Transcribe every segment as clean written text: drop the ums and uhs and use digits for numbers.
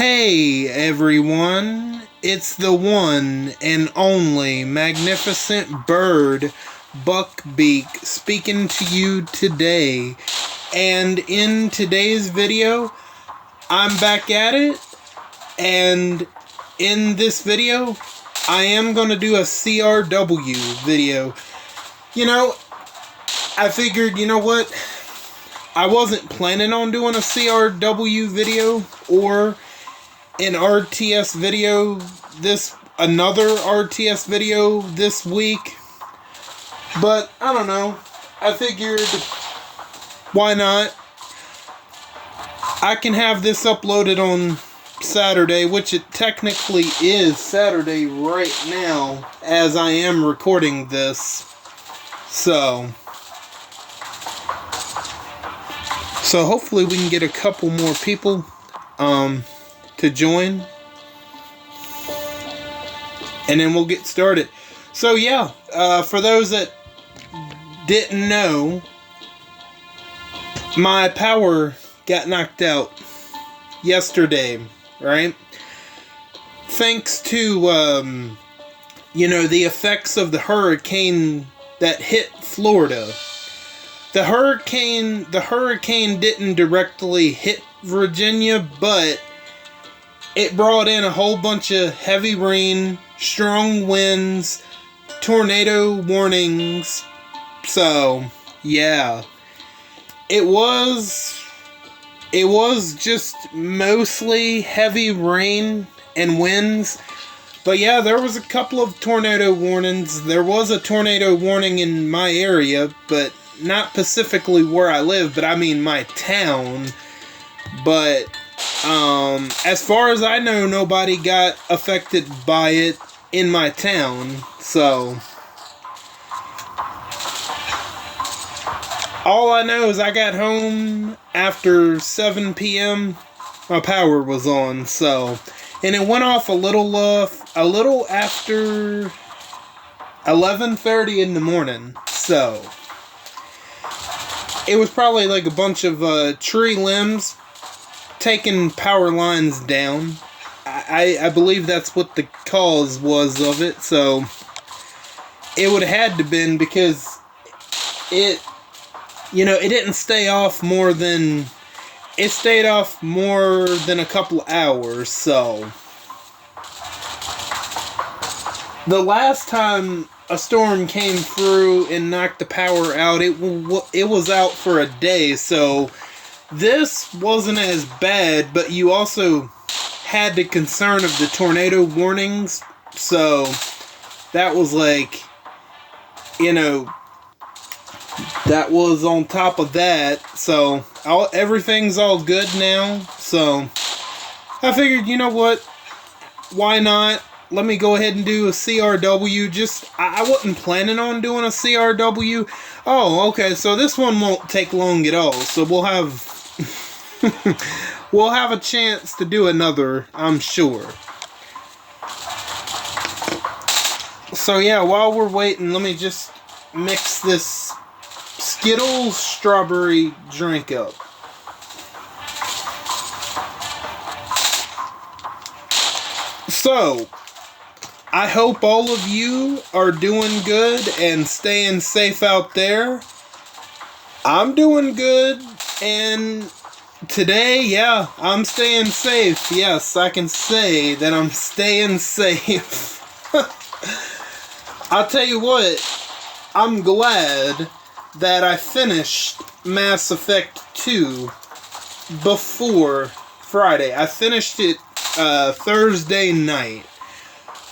Hey everyone, it's the one and only magnificent bird, Beak, speaking to you today. And in today's video, I'm back at it, and in this video, I am going to do a CRW video. You know, I figured, you know what, I wasn't planning on doing a CRW video or an RTS video another RTS video this week, but I don't know, I figured why not. I can have this uploaded on Saturday, which it technically is Saturday right now as I am recording this, so hopefully we can get a couple more people to join, and then we'll get started. So yeah, for those that didn't know, my power got knocked out yesterday, right? Thanks to you know, the effects of the hurricane that hit Florida. The hurricane didn't directly hit Virginia, but it brought in a whole bunch of heavy rain, strong winds, tornado warnings. So, yeah. It was just mostly heavy rain and winds. But yeah, there was a couple of tornado warnings. There was a tornado warning in my area, but not specifically where I live, but I mean my town. But as far as I know, nobody got affected by it in my town. So all I know is I got home after 7 p.m. My power was on, so, and it went off a little after 11:30 in the morning. So it was probably like a bunch of tree limbs taking power lines down. I believe that's what the cause was of it. So it would have had to been, because it, you know, it didn't stay off more than, it stayed off more than a couple hours. So the last time a storm came through and knocked the power out, it was out for a day. So this wasn't as bad, but you also had the concern of the tornado warnings. So that was like, you know, that was on top of that. So everything's all good now. So I figured, you know what, why not? Let me go ahead and do a CRW. I wasn't planning on doing a CRW. Oh, okay, so this one won't take long at all. So we'll have we'll have a chance to do another, I'm sure. So yeah, while we're waiting, let me just mix this Skittles strawberry drink up. So I hope all of you are doing good and staying safe out there. I'm doing good, and today, yeah, I'm staying safe. Yes, I can say that I'm staying safe. I'll tell you what, I'm glad that I finished Mass Effect 2 before Friday. I finished it Thursday night.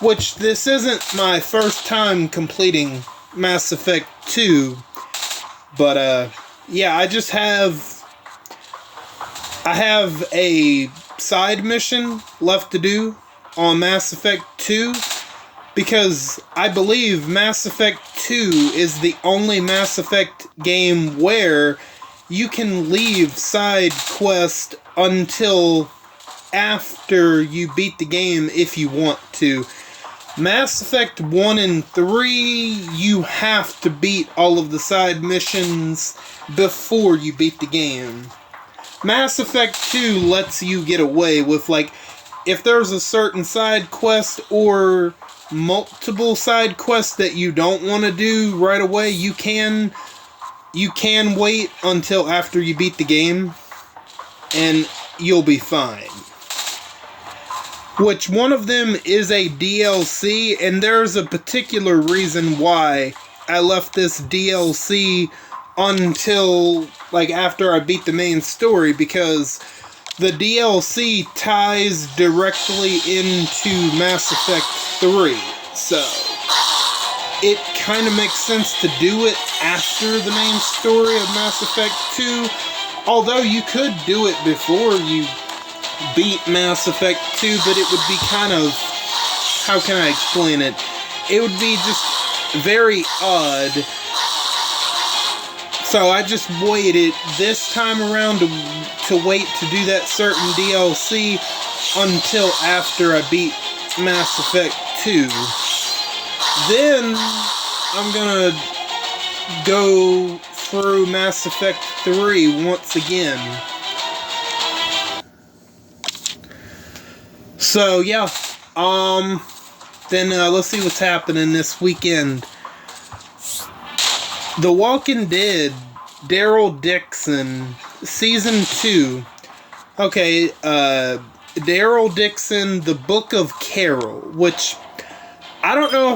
Which, this isn't my first time completing Mass Effect 2, but, yeah, I have a side mission left to do on Mass Effect 2, because I believe Mass Effect 2 is the only Mass Effect game where you can leave side quest until after you beat the game if you want to. Mass Effect 1 and 3, you have to beat all of the side missions before you beat the game. Mass Effect 2 lets you get away with, like, if there's a certain side quest or multiple side quests that you don't want to do right away, you can wait until after you beat the game, and you'll be fine. Which one of them is a DLC, and there's a particular reason why I left this DLC until, like, after I beat the main story, because the DLC ties directly into Mass Effect 3, so it kind of makes sense to do it after the main story of Mass Effect 2, although you could do it before you beat Mass Effect 2, but it would be kind of, how can I explain it? It would be just very odd. So I just waited this time around to wait to do that certain DLC until after I beat Mass Effect 2. Then I'm gonna go through Mass Effect 3 once again. So yeah, then let's see what's happening this weekend. The Walking Dead, Daryl Dixon, Season 2. Okay, Daryl Dixon, The Book of Carol, which I don't know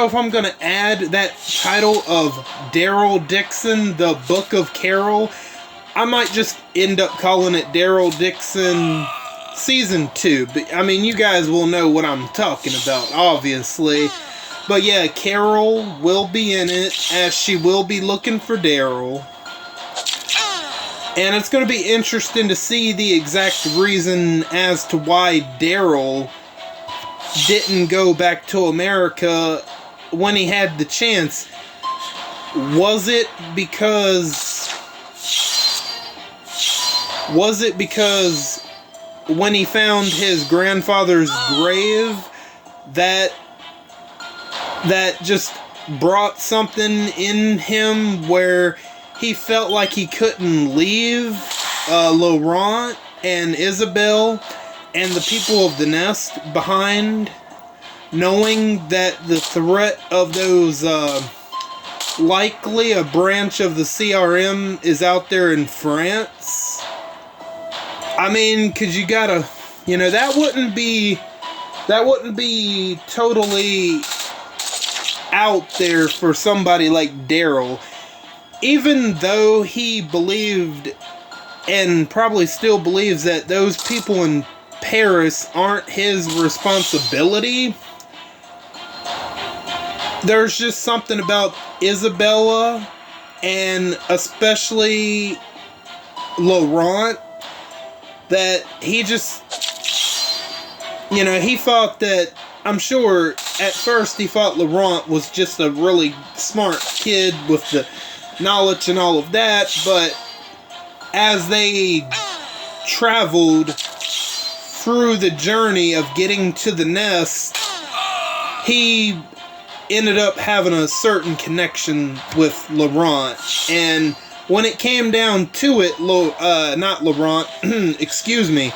if I'm gonna add that title of Daryl Dixon, The Book of Carol. I might just end up calling it Daryl Dixon Season 2. But, I mean, you guys will know what I'm talking about, obviously. But yeah, Carol will be in it, as she will be looking for Daryl. And it's going to be interesting to see the exact reason as to why Daryl didn't go back to America when he had the chance. Was it because when he found his grandfather's grave that just brought something in him where he felt like he couldn't leave Laurent and Isabel and the people of the Nest behind, knowing that the threat of those likely a branch of the CRM is out there in France? I mean, cause you gotta, that wouldn't be totally out there for somebody like Daryl, even though he believed and probably still believes that those people in Paris aren't his responsibility. There's just something about Isabella and especially Laurent that he just, he thought that, I'm sure at first he thought Laurent was just a really smart kid with the knowledge and all of that, but as they traveled through the journey of getting to the Nest, he ended up having a certain connection with Laurent, and when it came down to it, not Laurent, excuse me,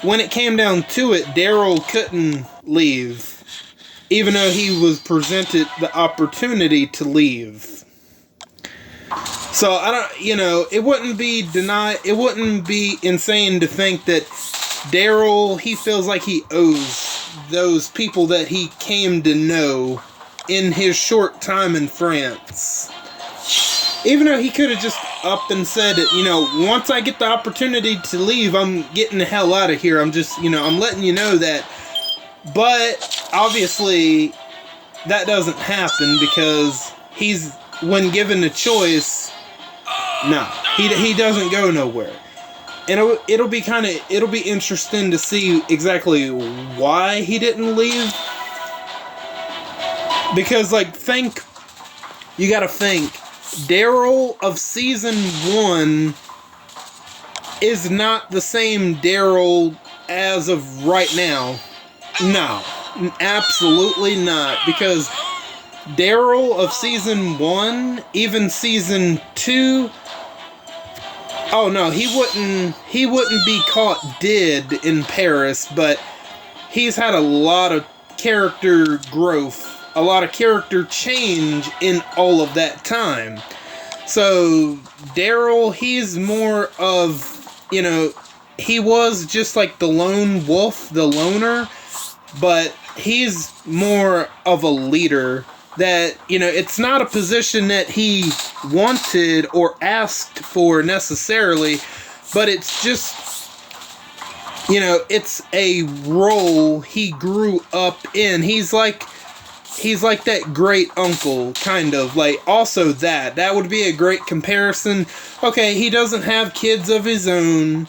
when it came down to it, Daryl couldn't leave, even though he was presented the opportunity to leave. So I don't, it wouldn't be insane to think that Daryl, he feels like he owes those people that he came to know in his short time in France. Even though he could have just upped and said it, once I get the opportunity to leave, I'm getting the hell out of here. I'm just, I'm letting you know that. But obviously that doesn't happen because when given the choice, no, he doesn't go nowhere. And it'll be interesting to see exactly why he didn't leave. Because, you gotta think, Daryl of Season 1 is not the same Daryl as of right now. No, absolutely not. Because Daryl of Season 1, even Season 2, oh no, he wouldn't be caught dead in Paris, but he's had a lot of character growth, a lot of character change in all of that time. So Daryl, he's more of, you know, he was just like the lone wolf, the loner, but he's more of a leader that, you know, it's not a position that he wanted or asked for necessarily, but it's just, you know, it's a role he grew up in. He's like that great uncle, kind of. Like, also that would be a great comparison. Okay, he doesn't have kids of his own,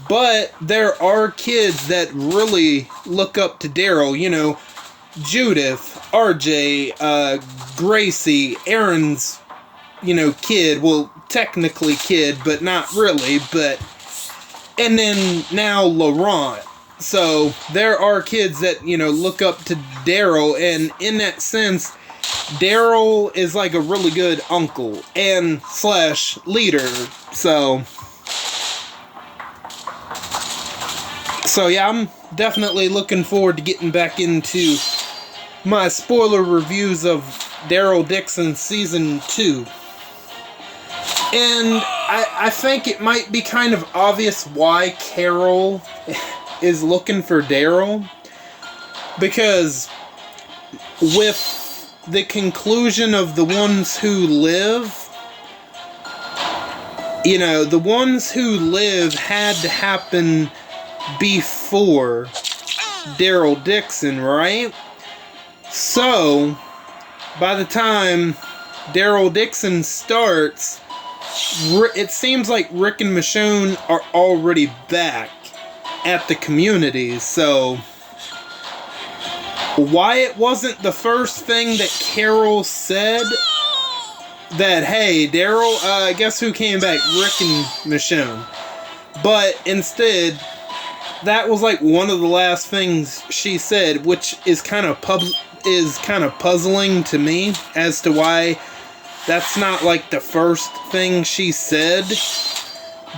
but there are kids that really look up to Daryl. You know, Judith, RJ, Gracie, Aaron's, you know, kid. Well, technically kid, but not really. But, and then now Laurent. So there are kids that, you know, look up to Daryl, and in that sense, Daryl is like a really good uncle and slash leader. So yeah, I'm definitely looking forward to getting back into my spoiler reviews of Daryl Dixon Season 2. And I think it might be kind of obvious why Carol is looking for Daryl, because with the conclusion of The Ones Who Live, you know, The Ones Who Live had to happen before Daryl Dixon, right? So by the time Daryl Dixon starts, it seems like Rick and Michonne are already back at the community. So why it wasn't the first thing that Carol said that, hey, Daryl, guess who came back? Rick and Michonne. But instead, that was like one of the last things she said, which is kind of puzzling to me as to why that's not like the first thing she said.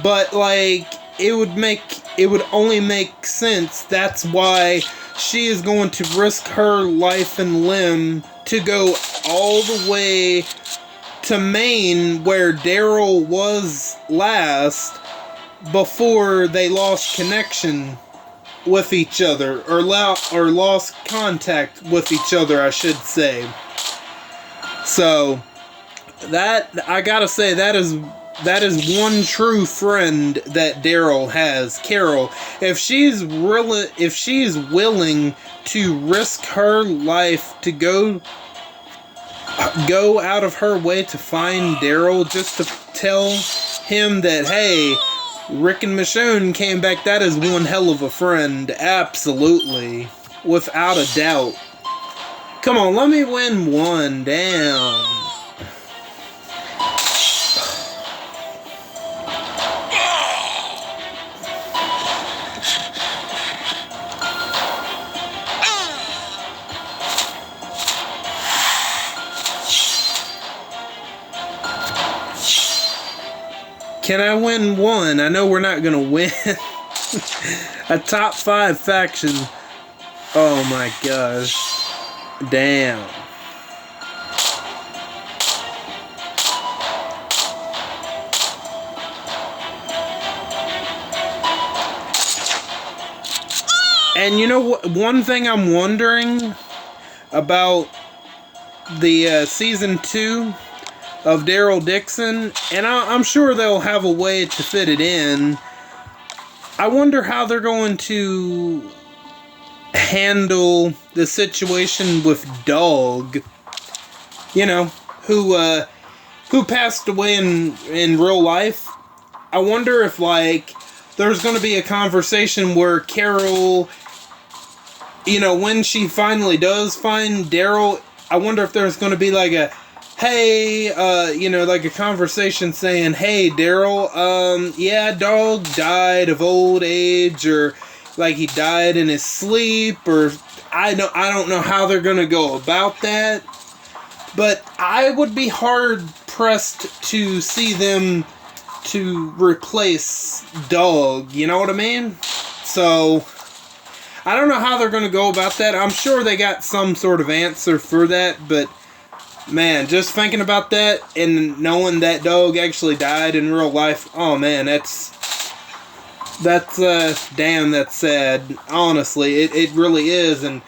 But like, it would only make sense. That's why she is going to risk her life and limb to go all the way to Maine, where Daryl was last, before they lost connection with each other, or lost contact with each other, I should say. So that, I gotta say, that is one true friend that Daryl has, Carol. If she's willing to risk her life to go out of her way to find Daryl, just to tell him that, hey, Rick and Michonne came back, that is one hell of a friend. Absolutely. Without a doubt. Come on, let me win one down. Can I win one? I know we're not gonna win. A top 5 faction. Oh my gosh. Damn. And you know what? One thing I'm wondering about the Season 2 of Daryl Dixon, and I'm sure they'll have a way to fit it in. I wonder how they're going to handle the situation with Dog, you know, who passed away in real life. I wonder if, like, there's going to be a conversation where Carol, you know, when she finally does find Daryl, I wonder if there's going to be like a, hey, you know, like a conversation saying, hey, Daryl, yeah, Dog died of old age, or like he died in his sleep, or I don't know how they're gonna go about that, but I would be hard pressed to see them to replace Dog, you know what I mean? So I don't know how they're going to go about that. I'm sure they got some sort of answer for that, but man, just thinking about that and knowing that dog actually died in real life, oh man, that's damn, that's sad. Honestly, it really is, and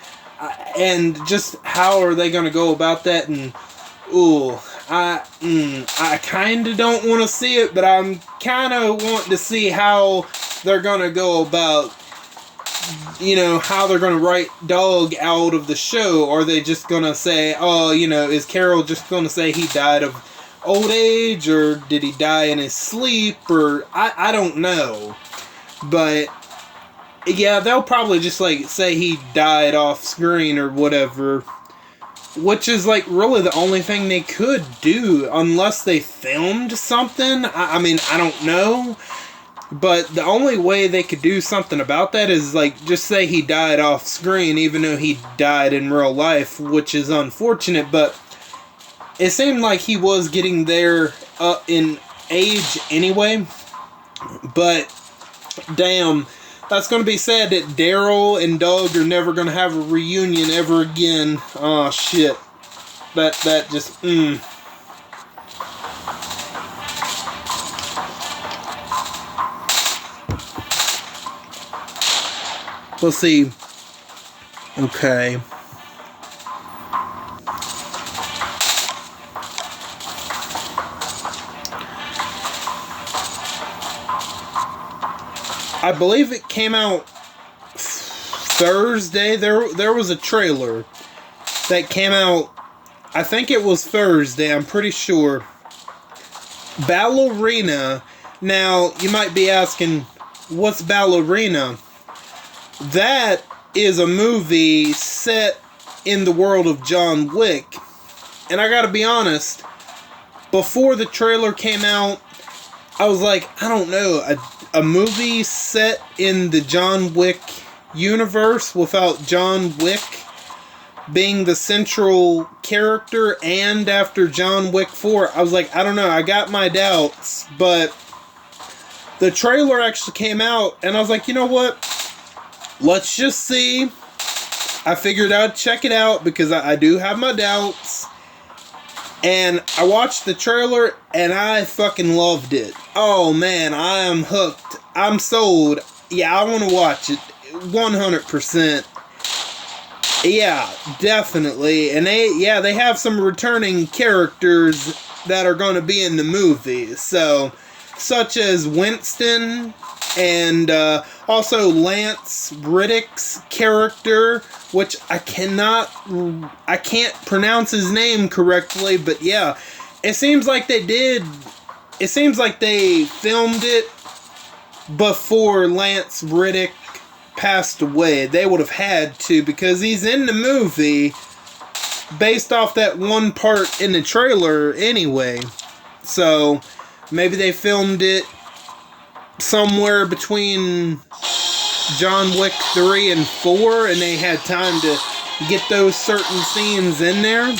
just how are they going to go about that? And ooh, I kind of don't want to see it, but I'm kind of wanting to see how they're going to go about, you know, how they're going to write Dog out of the show. Are they just going to say, oh, you know, is Carol just going to say he died of old age, or did he die in his sleep, or I don't know. But yeah, they'll probably just like say he died off screen or whatever, which is like really the only thing they could do unless they filmed something. I mean, I don't know. But the only way they could do something about that is, like, just say he died off screen, even though he died in real life, which is unfortunate. But it seemed like he was getting there in age anyway. But, damn, that's going to be sad that Daryl and Doug are never going to have a reunion ever again. Oh, shit. That just, Let's see. Okay. I believe it came out Thursday. There was a trailer that came out, I think it was Thursday, I'm pretty sure. Ballerina. Now, you might be asking, what's Ballerina? That is a movie set in the world of John Wick. And I gotta be honest, before the trailer came out, I was like, I don't know, a movie set in the John Wick universe without John Wick being the central character, and after John Wick 4, I was like, I don't know, I got my doubts. But the trailer actually came out, and I was like, you know what? Let's just see. I figured I'd check it out because I do have my doubts. And I watched the trailer and I fucking loved it. Oh man, I am hooked. I'm sold. Yeah, I want to watch it. 100%. Yeah, definitely. And they have some returning characters that are going to be in the movie. So, such as Winston, and also Lance Riddick's character, which I can't pronounce his name correctly, but yeah, it seems like they filmed it before Lance Riddick passed away. They would have had to, because he's in the movie based off that one part in the trailer anyway. So maybe they filmed it somewhere between John Wick 3 and 4, and they had time to get those certain scenes in there.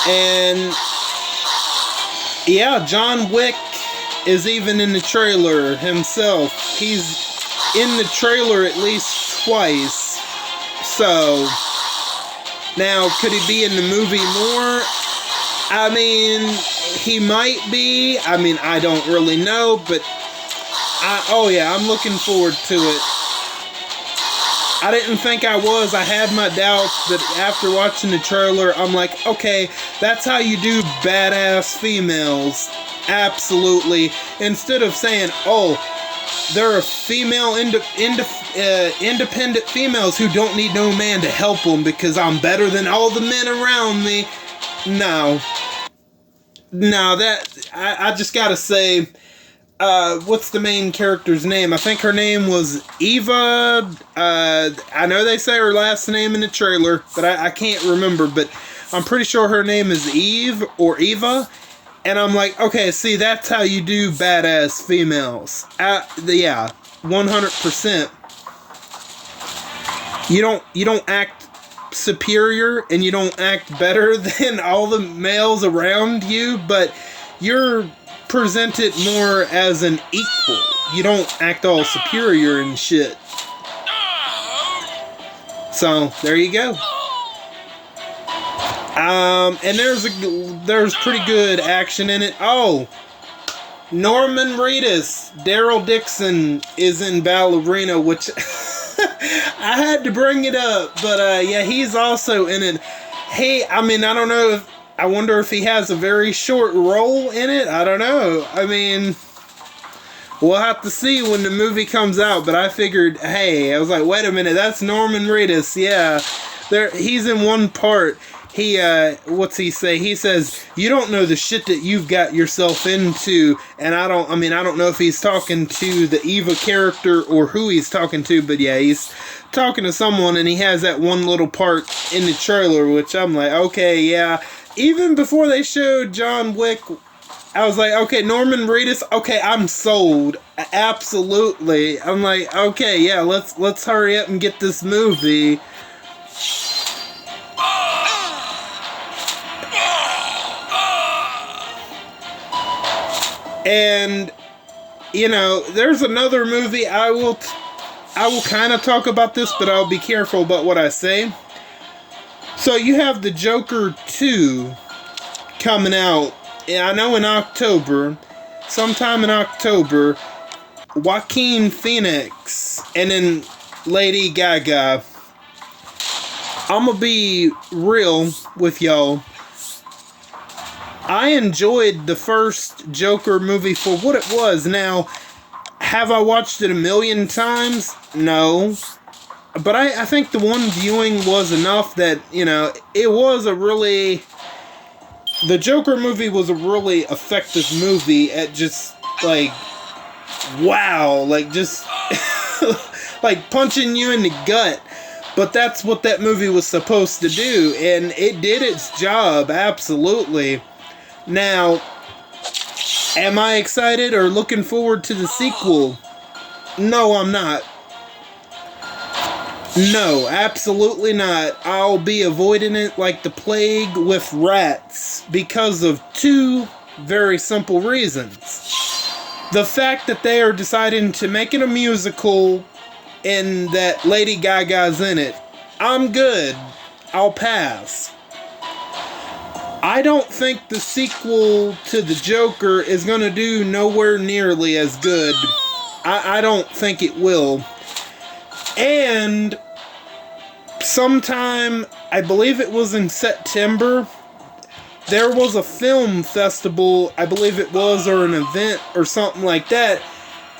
And yeah, John Wick is even in the trailer himself. He's in the trailer at least twice. So now, could he be in the movie more? I mean, he might be. I mean, I don't really know, but I'm looking forward to it. I didn't think I was. I had my doubts, but after watching the trailer, I'm like, okay, that's how you do badass females. Absolutely. Instead of saying, oh, there are female independent females who don't need no man to help them because I'm better than all the men around me. No, that I just gotta say, what's the main character's name? I think her name was Eva. I know they say her last name in the trailer, but I can't remember. But I'm pretty sure her name is Eve or Eva. And I'm like, okay, see, that's how you do badass females. Yeah, 100%. You don't act superior and you don't act better than all the males around you, but you're presented more as an equal. You don't act all superior and shit. So there you go. And there's pretty good action in it. Oh, Norman Reedus, Daryl Dixon is in Ballerina, which I had to bring it up, but yeah, he's also in it. Hey, I mean, I don't know if, I wonder if he has a very short role in it. I don't know. I mean, we'll have to see when the movie comes out, but I figured, hey, I was like, wait a minute, that's Norman Reedus, yeah. He's in one part. He, what's he say? He says, you don't know the shit that you've got yourself into, and I don't know if he's talking to the Eva character or who he's talking to, but yeah, he's talking to someone, and he has that one little part in the trailer, which I'm like, okay, yeah. Even before they showed John Wick, I was like, okay, Norman Reedus, okay, I'm sold. Absolutely. I'm like, okay, yeah, let's hurry up and get this movie. And, you know, there's another movie I will kind of talk about this, but I'll be careful about what I say. So you have the Joker 2 coming out, I know in October, sometime in October. Joaquin Phoenix and then Lady Gaga. I'm gonna be real with y'all. I enjoyed the first Joker movie for what it was. Now, have I watched it a million times? No. But I think the one viewing was enough that, you know, it was a really... The Joker movie was a really effective movie at just, like, wow. Like, just, like, punching you in the gut. But that's what that movie was supposed to do. And it did its job, absolutely. Now, am I excited or looking forward to the sequel? No, I'm not. No, absolutely not. I'll be avoiding it like the plague with rats because of two very simple reasons. The fact that they are deciding to make it a musical and that Lady Gaga's in it. I'm good. I'll pass. I don't think the sequel to the Joker is going to do nowhere nearly as good. I don't think it will. And sometime, I believe it was in September, there was a film festival, I believe it was, or an event or something like that,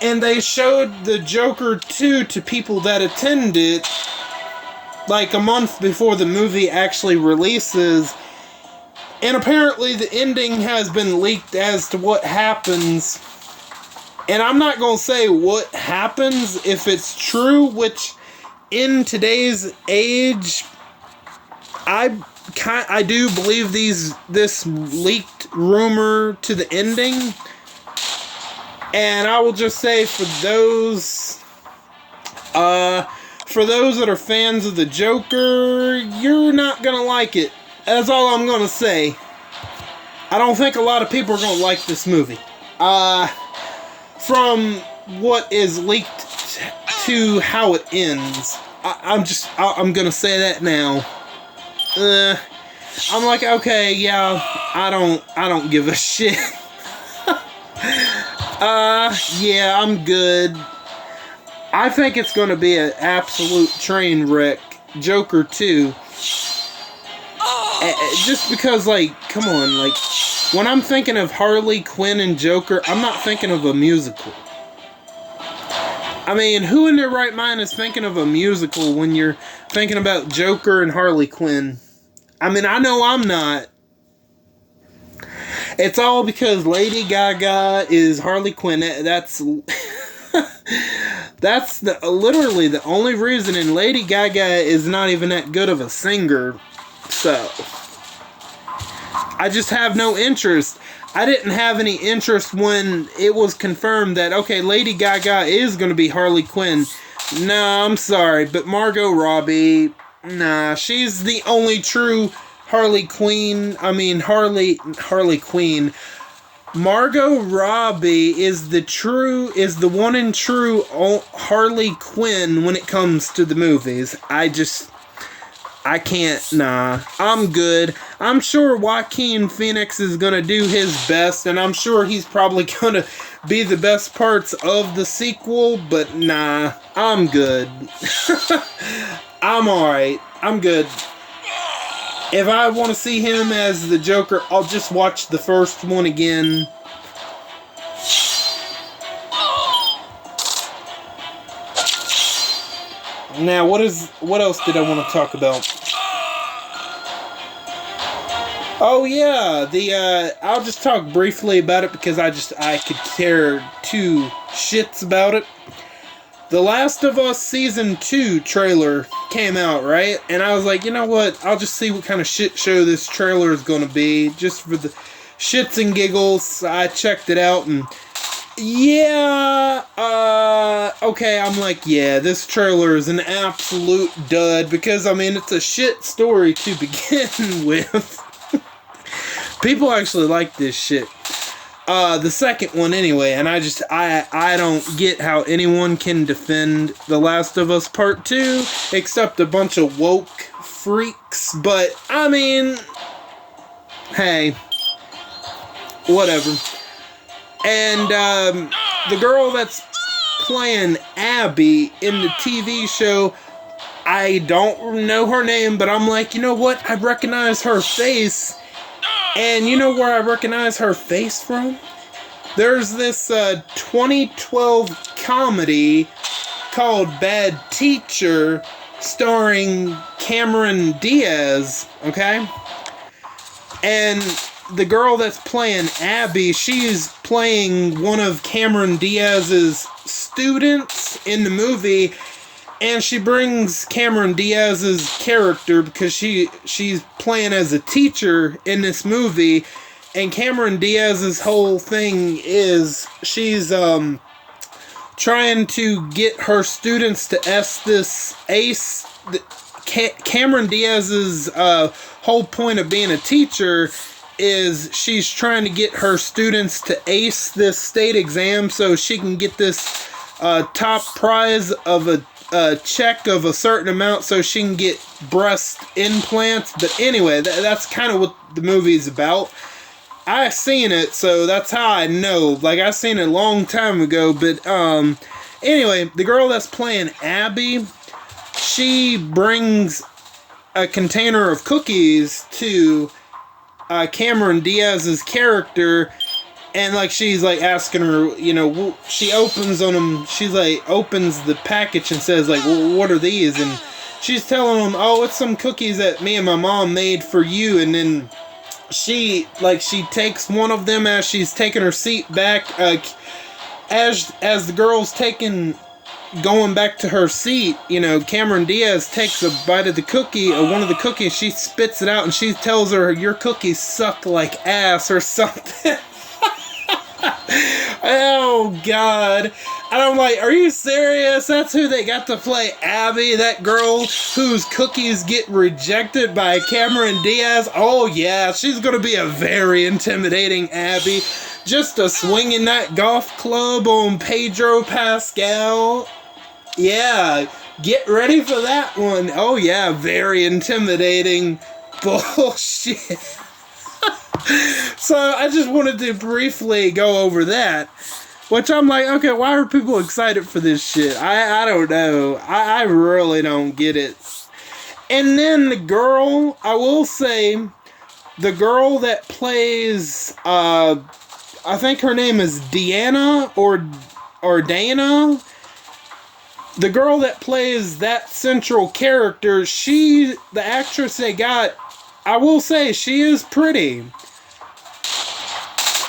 and they showed the Joker 2 to people that attended like a month before the movie actually releases. And apparently the ending has been leaked as to what happens. And I'm not going to say what happens if it's true, which in today's age, I do believe this leaked rumor to the ending. And I will just say for those that are fans of the Joker, you're not going to like it. That's all I'm going to say. I don't think a lot of people are going to like this movie. From what is leaked to how it ends. I'm going to say that now. I'm like, okay, yeah, I don't give a shit. Yeah, I'm good. I think it's going to be an absolute train wreck. Joker 2. Just because, like, come on, like, when I'm thinking of Harley Quinn and Joker, I'm not thinking of a musical. I mean, who in their right mind is thinking of a musical when you're thinking about Joker and Harley Quinn? I mean, I know I'm not. It's all because Lady Gaga is Harley Quinn. That's that's literally the only reason. And Lady Gaga is not even that good of a singer. So, I just have no interest. I didn't have any interest when it was confirmed that, okay, Lady Gaga is going to be Harley Quinn. Nah, I'm sorry, but Margot Robbie, nah, she's the only true Harley Quinn. Margot Robbie is the one and true Harley Quinn when it comes to the movies. I can't, nah, I'm good. I'm sure Joaquin Phoenix is gonna do his best, and I'm sure he's probably gonna be the best parts of the sequel, but nah, I'm good. I'm alright. I'm good. If I want to see him as the Joker, I'll just watch the first one again. Now, what else did I want to talk about? Oh yeah, I'll just talk briefly about it because I could care two shits about it. The Last of Us Season 2 trailer came out, right? And I was like, you know what? I'll just see what kind of shit show this trailer is going to be. Just for the shits and giggles. I checked it out and... yeah, okay, I'm like, yeah, this trailer is an absolute dud. Because, I mean, it's a shit story to begin with. People actually like this shit. The second one anyway, and I don't get how anyone can defend The Last of Us Part 2, except a bunch of woke freaks, but, I mean, hey, whatever. And, the girl that's playing Abby in the TV show, I don't know her name, but I'm like, you know what, I recognize her face. And you know where I recognize her face from? There's this 2012 comedy called Bad Teacher starring Cameron Diaz, okay? And the girl that's playing Abby, she's playing one of Cameron Diaz's students in the movie. And she brings Cameron Diaz's character because she's playing as a teacher in this movie. And Cameron Diaz's whole thing is she's trying to get her students to ace. Cameron Diaz's whole point of being a teacher is she's trying to get her students to ace this state exam so she can get this top prize of a check of a certain amount so she can get breast implants. But anyway, that's kind of what the movie's about. I seen it, so that's how I know. Like, I seen it a long time ago, but anyway, the girl that's playing Abby, she brings a container of cookies to Cameron Diaz's character. And, like, she's, like, asking her, you know, she opens on them, she's, like, opens the package and says, like, well, what are these? And she's telling them, oh, it's some cookies that me and my mom made for you. And then she takes one of them as she's taking her seat back, as the girl's going back to her seat, you know, Cameron Diaz takes a bite of the cookie, or one of the cookies, she spits it out, and she tells her, your cookies suck like ass, or something. Oh God. And I'm like, are you serious? That's who they got to play Abby, that girl whose cookies get rejected by Cameron Diaz? Oh yeah, she's gonna be a very intimidating Abby. Just a swing in that golf club on Pedro Pascal. Yeah, get ready for that one. Oh yeah, very intimidating. Bullshit. So I just wanted to briefly go over that, which I'm like, okay, why are people excited for this shit? I don't know. I really don't get it. And then the girl, I will say, the girl that plays, I think her name is Deanna or Dana. The girl that plays that central character, the actress they got, I will say, she is pretty.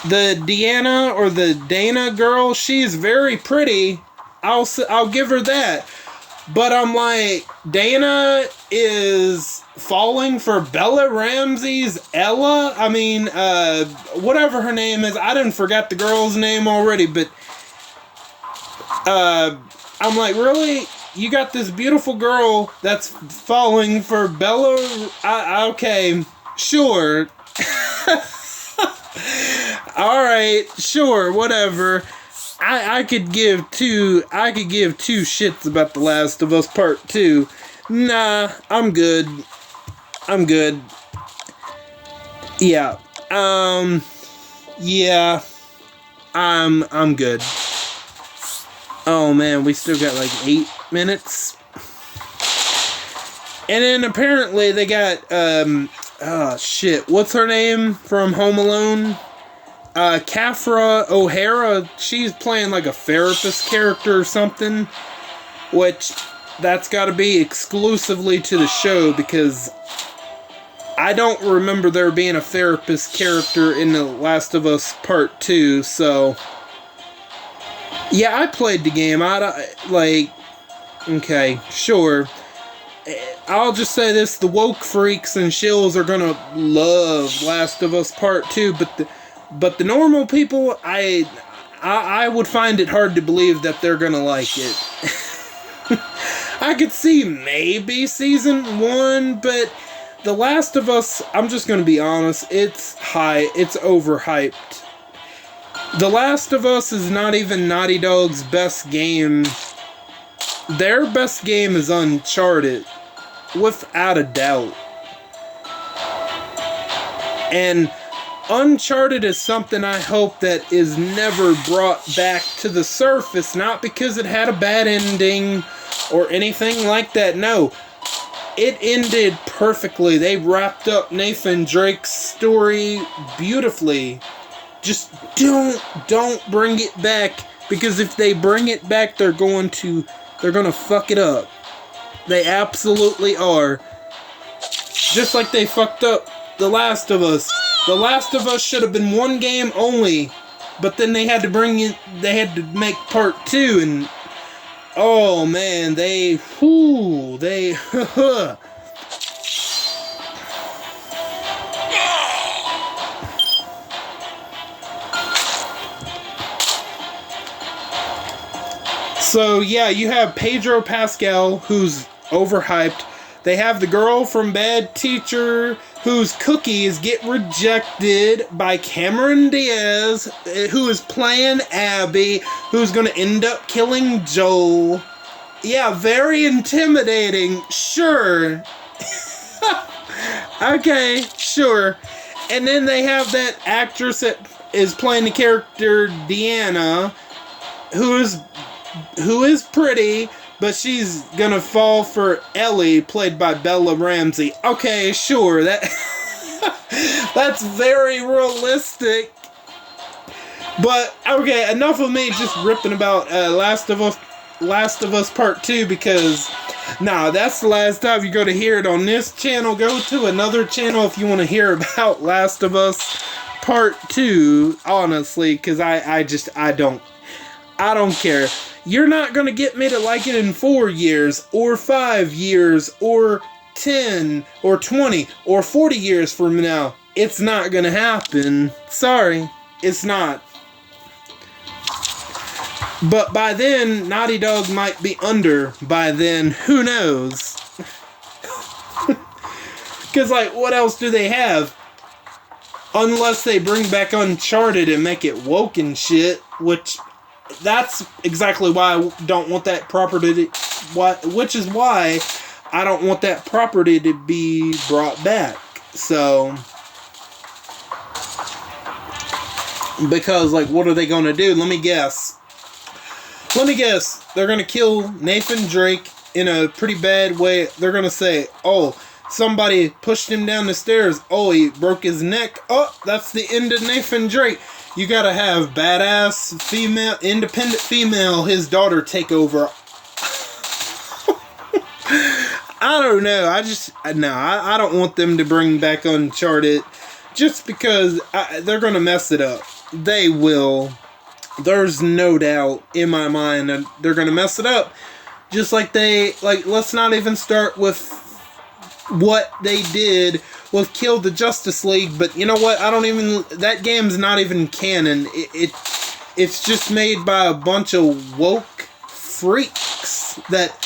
The Deanna or the Dana girl, she's very pretty. I'll give her that. But I'm like, Dana is falling for Bella Ramsey's Ella? I mean, whatever her name is. I didn't forget the girl's name already, but I'm like, really? You got this beautiful girl that's falling for Bella? Okay, sure. Alright, sure, whatever. I could give two shits about The Last of Us Part 2. Nah, I'm good. I'm good. Yeah. Yeah. I'm good. Oh man, we still got like 8 minutes. And then apparently they got, oh shit, what's her name from Home Alone? Kafra O'Hara. She's playing like a therapist character or something. Which, that's gotta be exclusively to the show because I don't remember there being a therapist character in The Last of Us Part 2, so... Yeah, I played the game. Okay, sure. I'll just say this, the woke freaks and shills are gonna love Last of Us Part 2, but the normal people, I would find it hard to believe that they're gonna like it. I could see maybe Season 1, but The Last of Us, I'm just gonna be honest, it's overhyped. The Last of Us is not even Naughty Dog's best game. Their best game is Uncharted, without a doubt. And Uncharted is something I hope that is never brought back to the surface, not because it had a bad ending or anything like that, no. It ended perfectly. They wrapped up Nathan Drake's story beautifully. Just don't bring it back, because if they bring it back, they're gonna fuck it up. They absolutely are. Just like they fucked up The Last of Us. The Last of Us should have been one game only, but then they had to make part 2, and oh man, they So yeah, you have Pedro Pascal, who's overhyped. They have the girl from Bad Teacher, whose cookies get rejected by Cameron Diaz, who is playing Abby, who's gonna end up killing Joel. Yeah, very intimidating, sure. Okay, sure. And then they have that actress that is playing the character Deanna, who is pretty, but she's gonna fall for Ellie, played by Bella Ramsey. Okay, sure, that's very realistic. But okay, enough of me just ripping about Last of Us Part 2, because that's the last time you're gonna hear it on this channel. Go to another channel if you want to hear about Last of Us Part 2, honestly, because I don't care. You're not going to get me to like it in 4 years, or 5 years, or 10, or 20, or 40 years from now. It's not going to happen. Sorry, it's not. But by then, Naughty Dog might be under by then. Who knows? Because, like, what else do they have? Unless they bring back Uncharted and make it woke and shit, which... That's exactly why I don't want that property which is why I don't want that property to be brought back. So, because, like, what are they going to do? Let me guess. They're going to kill Nathan Drake in a pretty bad way. They're going to say, oh, somebody pushed him down the stairs. Oh, he broke his neck. Oh, that's the end of Nathan Drake. You gotta have badass female, independent female, his daughter take over. I don't know. I don't want them to bring back Uncharted just because they're gonna mess it up. They will. There's no doubt in my mind that they're gonna mess it up. Just like let's not even start with what they did with Kill the Justice League, but you know what? That game's not even canon. It's just made by a bunch of woke freaks that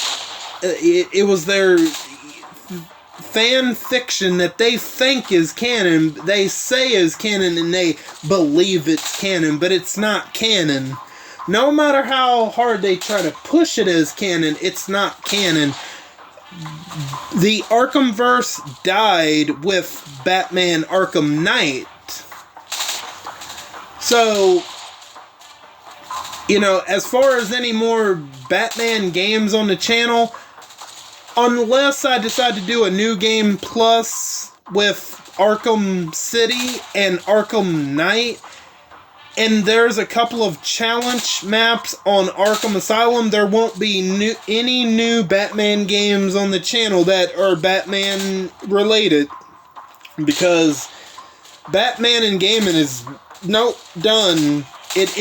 it was their fan fiction that they think is canon, they say is canon, and they believe it's canon, but it's not canon. No matter how hard they try to push it as canon, it's not canon. the Arkhamverse died with Batman Arkham Knight. So, you know, as far as any more Batman games on the channel, unless I decide to do a new game plus with Arkham City and Arkham Knight, and there's a couple of challenge maps on Arkham Asylum, there won't be any new Batman games on the channel that are Batman related, because Batman and gaming is done. It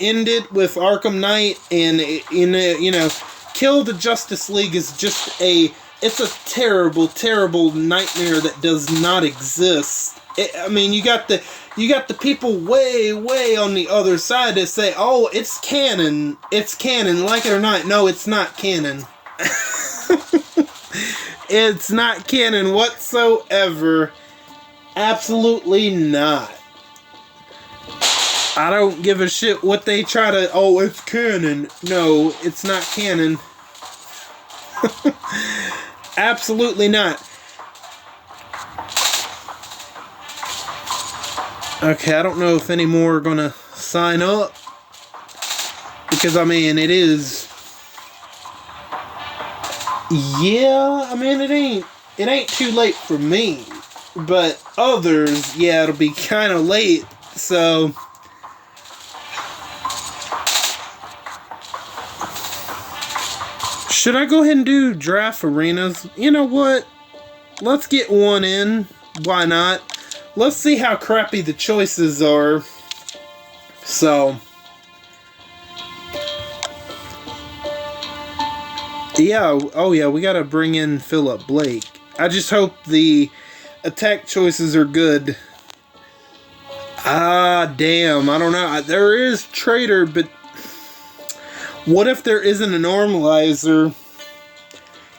ended with Arkham Knight, and you know, Kill the Justice League is just it's a terrible, terrible nightmare that does not exist. I mean, you got the people way, way on the other side that say, "Oh, it's canon, like it or not." No, it's not canon. It's not canon whatsoever. Absolutely not. I don't give a shit what they try to... Oh, it's canon. No, it's not canon. Absolutely not. Okay, I don't know if any more are gonna sign up. Because, I mean, it is... Yeah, I mean, it ain't too late for me. But others, yeah, it'll be kind of late. So... Should I go ahead and do draft arenas? You know what? Let's get one in. Why not? Let's see how crappy the choices are. So. Yeah. Oh yeah, we gotta bring in Philip Blake. I just hope the attack choices are good. Ah, damn. I don't know. There is Trader, but... What if there isn't a normalizer?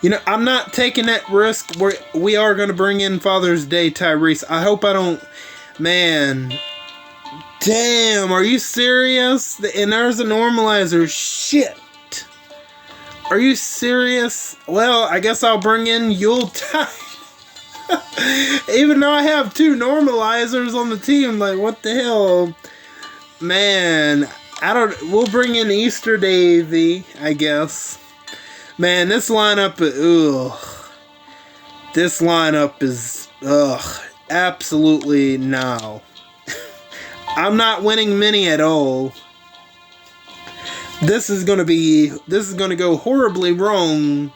You know, I'm not taking that risk. We are going to bring in Father's Day Tyrese. I hope I don't... Man. Damn, are you serious? And there's a normalizer. Shit. Are you serious? Well, I guess I'll bring in Yuletide. Even though I have 2 normalizers on the team. Like, what the hell? Man... We'll bring in Easter Davy, I guess. Man, this lineup, this lineup is, absolutely no. I'm not winning many at all. This is gonna go horribly wrong.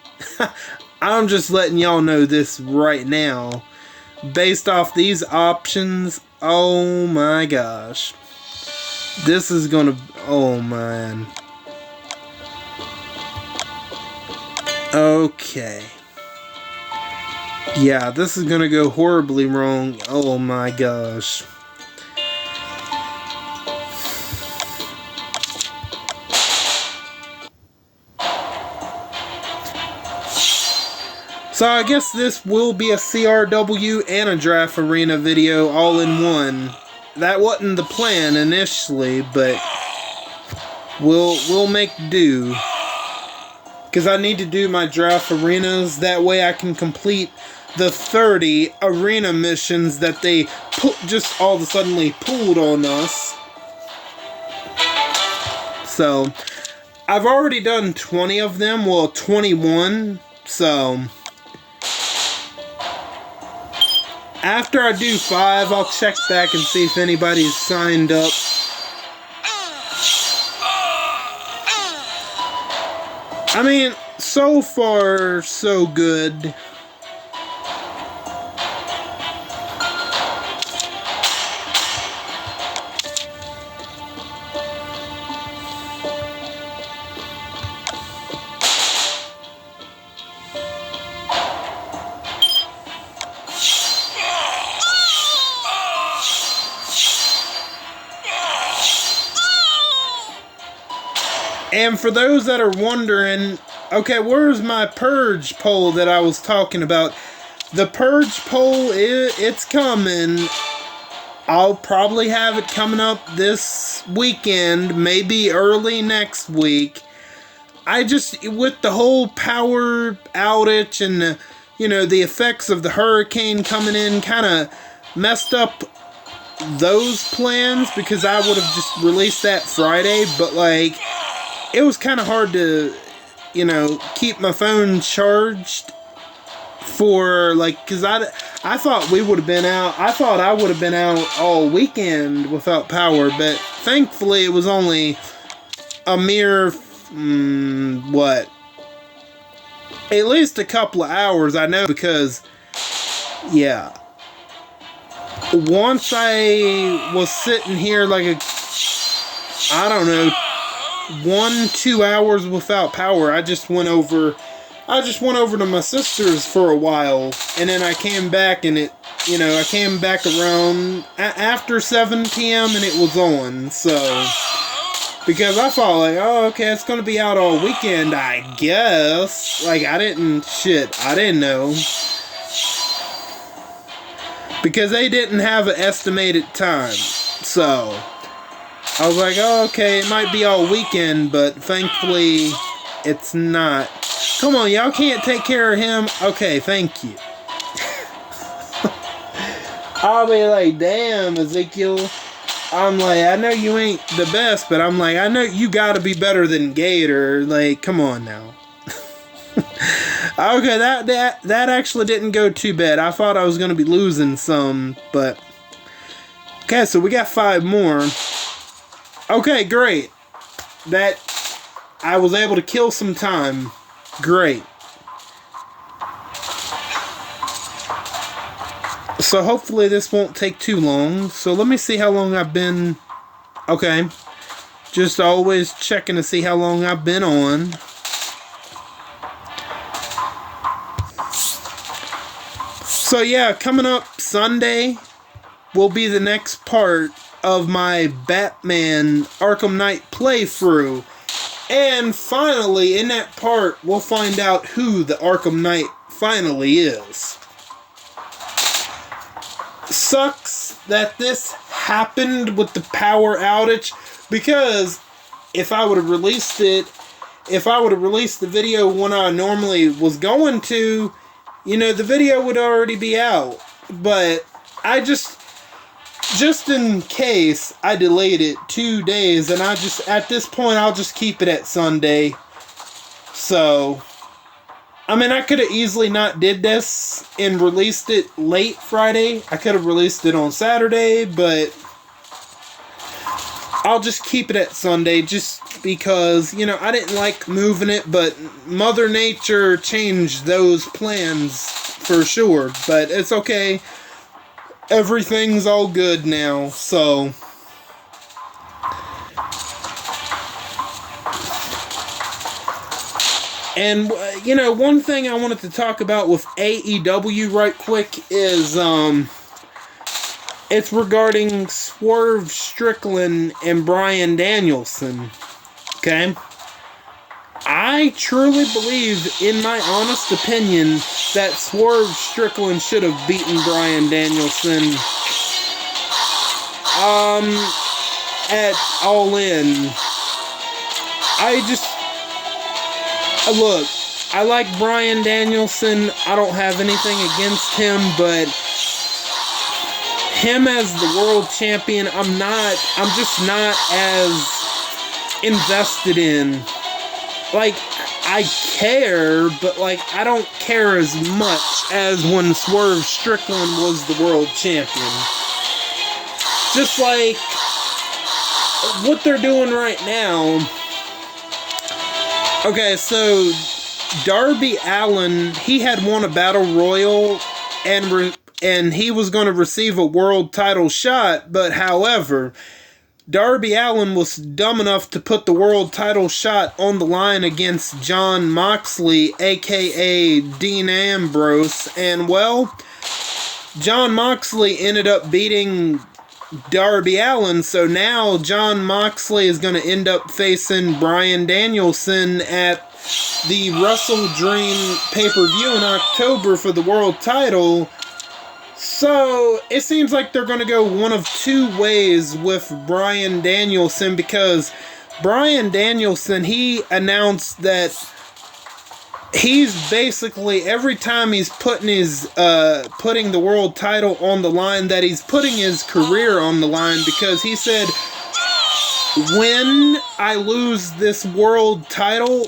I'm just letting y'all know this right now. Based off these options, oh my gosh. This is gonna... Oh, man. Okay. Yeah, this is gonna go horribly wrong. Oh, my gosh. So, I guess this will be a CRW and a draft arena video all in one. That wasn't the plan initially, but we'll make do. Because I need to do my draft arenas. That way I can complete the 30 arena missions that they just all of a sudden pulled on us. So, I've already done 20 of them. Well, 21. So... After I do 5, I'll check back and see if anybody's signed up. I mean, so far, so good. And for those that are wondering, okay, where's my Purge poll that I was talking about? The Purge poll, it's coming. I'll probably have it coming up this weekend, maybe early next week. I just, with the whole power outage and the, you know, the effects of the hurricane coming in, kind of messed up those plans, because I would have just released that Friday. But like, it was kind of hard to, you know, keep my phone charged for, like, because I thought we would have been out. I thought I would have been out all weekend without power, but thankfully it was only a mere what, at least a couple of hours. I know, because yeah, once I was sitting here like I don't know, 1-2 hours without power. I just went over to my sister's for a while, and then I came back, and it, you know, I came back around after 7 p.m. and it was on. So, because I thought, like, oh, okay, it's gonna be out all weekend, I guess. Like, I didn't know, because they didn't have an estimated time. So I was like, oh, okay, it might be all weekend, but thankfully it's not. Come on, y'all can't take care of him? Okay, thank you. I'll be like, damn, Ezekiel. I'm like, I know you ain't the best, but I'm like, I know you gotta be better than Gator. Like, come on now. Okay, that actually didn't go too bad. I thought I was gonna be losing some, but okay, so we got 5 more. Okay, great. That I was able to kill some time. Great. So hopefully this won't take too long. So let me see how long I've been. Okay. Just always checking to see how long I've been on. So yeah, coming up Sunday will be the next part of my Batman Arkham Knight playthrough. And finally, in that part, we'll find out who the Arkham Knight finally is. Sucks that this happened with the power outage, because if I would have released the video when I normally was going to, you know, the video would already be out. But I just in case, I delayed it 2 days, and at this point, I'll just keep it at Sunday. So, I mean, I could have easily not did this and released it late Friday. I could have released it on Saturday, but I'll just keep it at Sunday, just because, you know, I didn't like moving it, but Mother Nature changed those plans for sure. But it's okay. Everything's all good now, so. And, you know, one thing I wanted to talk about with AEW right quick is, it's regarding Swerve Strickland and Bryan Danielson, okay? I truly believe, in my honest opinion, that Swerve Strickland should have beaten Bryan Danielson at All In. Look, I like Bryan Danielson. I don't have anything against him, but him as the world champion, I'm just not as invested in. Like, I care, but, like, I don't care as much as when Swerve Strickland was the world champion. Just like what they're doing right now. Okay, so Darby Allin, he had won a battle royal, and he was going to receive a world title shot, but however, Darby Allin was dumb enough to put the world title shot on the line against Jon Moxley, aka Dean Ambrose, and well, Jon Moxley ended up beating Darby Allin, so now Jon Moxley is going to end up facing Bryan Danielson at the Wrestle Dream pay-per-view in October for the world title. So, it seems like they're going to go one of two ways with Bryan Danielson, because Bryan Danielson, he announced that he's basically, every time he's putting the world title on the line, that he's putting his career on the line, because he said, when I lose this world title,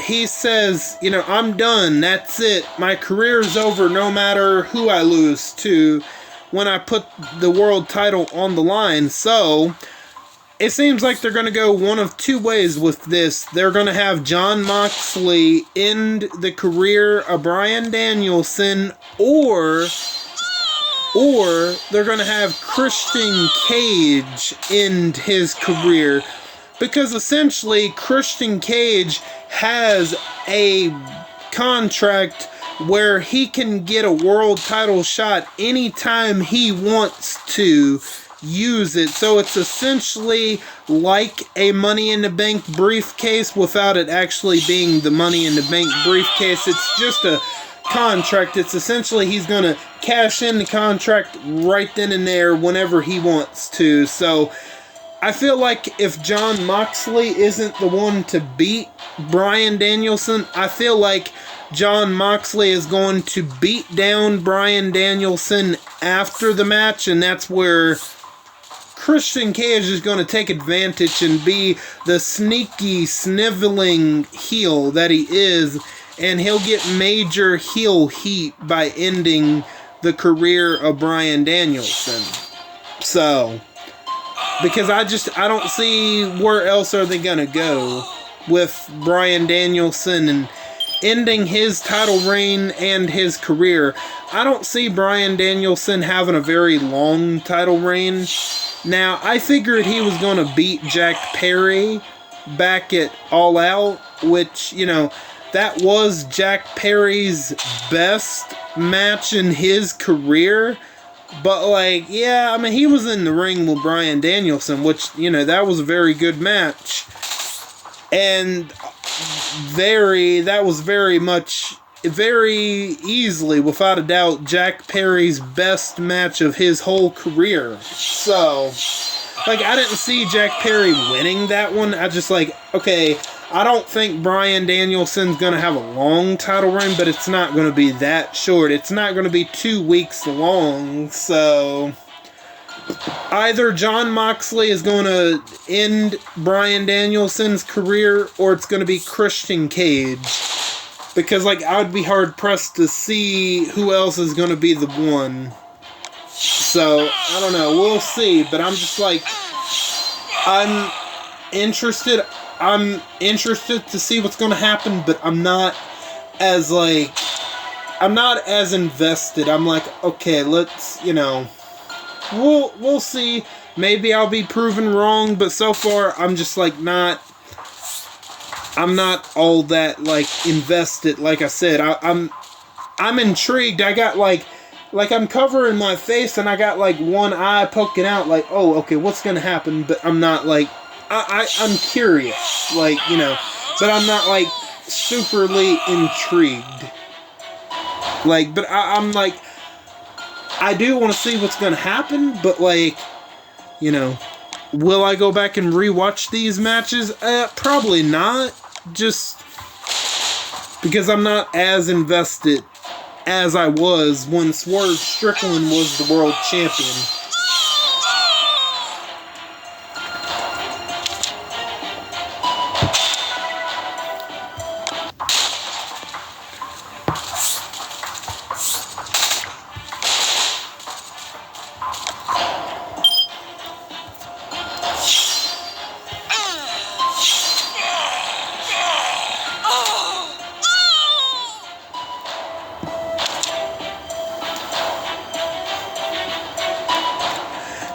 he says, you know, I'm done. That's it. My career's over no matter who I lose to when I put the world title on the line. So it seems like they're going to go one of two ways with this. They're going to have Jon Moxley end the career of Bryan Danielson, or they're going to have Christian Cage end his career. Because essentially, Christian Cage has a contract where he can get a world title shot anytime he wants to use it. So it's essentially like a Money in the Bank briefcase without it actually being the Money in the Bank briefcase. It's just a contract. It's essentially he's going to cash in the contract right then and there whenever he wants to. So I feel like if Jon Moxley isn't the one to beat Bryan Danielson, I feel like Jon Moxley is going to beat down Bryan Danielson after the match, and that's where Christian Cage is going to take advantage and be the sneaky, sniveling heel that he is, and he'll get major heel heat by ending the career of Bryan Danielson. So, because I don't see where else are they going to go with Bryan Danielson and ending his title reign and his career. I don't see Bryan Danielson having a very long title reign. Now, I figured he was going to beat Jack Perry back at All Out, which, you know, that was Jack Perry's best match in his career. But, like, yeah, I mean, he was in the ring with Bryan Danielson, which, you know, that was a very good match. And that was very easily, without a doubt, Jack Perry's best match of his whole career. So, like, I didn't see Jack Perry winning that one. I just, like, okay, I don't think Bryan Danielson's going to have a long title reign, but it's not going to be that short. It's not going to be 2 weeks long, so either Jon Moxley is going to end Bryan Danielson's career, or it's going to be Christian Cage. Because, like, I would be hard-pressed to see who else is going to be the one. So, I don't know. We'll see. But I'm just, like, I'm interested to see what's going to happen, but I'm not as invested. I'm like, okay, let's, you know, we'll see. Maybe I'll be proven wrong, but so far I'm just like I'm not all that like invested. Like I said, I'm intrigued. I got like I'm covering my face and I got like one eye poking out, like, oh, okay, what's gonna happen? But I'm not like I'm curious, like, you know, but I'm not like superly intrigued. Like, but I'm like, I do want to see what's gonna happen, but like, you know, will I go back and rewatch these matches? Probably not. Just because I'm not as invested as I was when Swerve Strickland was the world champion.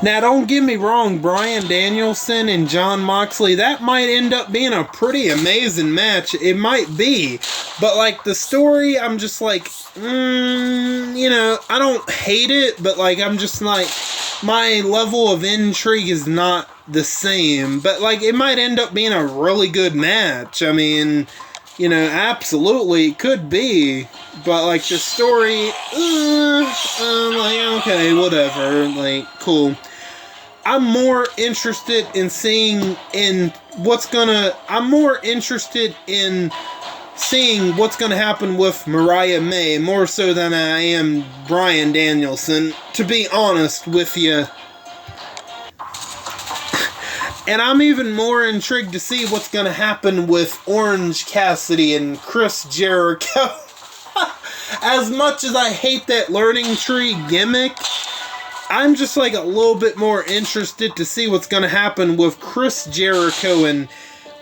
Now, don't get me wrong, Bryan Danielson and Jon Moxley, that might end up being a pretty amazing match. It might be. But, like, the story, I'm just like, you know, I don't hate it, but, like, I'm just like, my level of intrigue is not the same. But, like, it might end up being a really good match. I mean, you know, absolutely, it could be. But, like, the story, I'm like, okay, whatever, like, cool. I'm more interested in seeing I'm more interested in seeing what's gonna happen with Mariah May more so than I am Bryan Danielson, to be honest with you. And I'm even more intrigued to see what's gonna happen with Orange Cassidy and Chris Jericho. As much as I hate that learning tree gimmick, I'm just like a little bit more interested to see what's going to happen with Chris Jericho and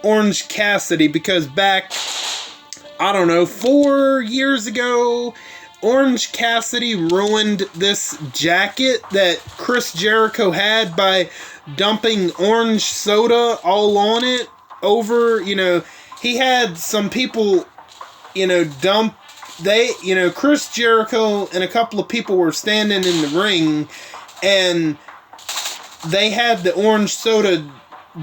Orange Cassidy, because back, I don't know, 4 years ago, Orange Cassidy ruined this jacket that Chris Jericho had by dumping orange soda all on it over, he had some people, Chris Jericho and a couple of people were standing in the ring, and they had the orange soda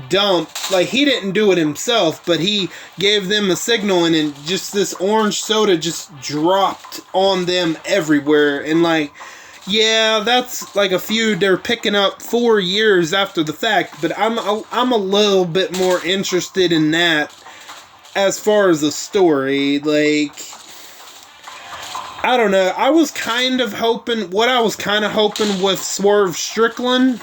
dump. Like, he didn't do it himself, but he gave them a signal, and then just this orange soda just dropped on them everywhere. And yeah, that's like a feud they're picking up 4 years after the fact, but I'm a little bit more interested in that as far as the story. I don't know. I was kind of hoping with Swerve Strickland,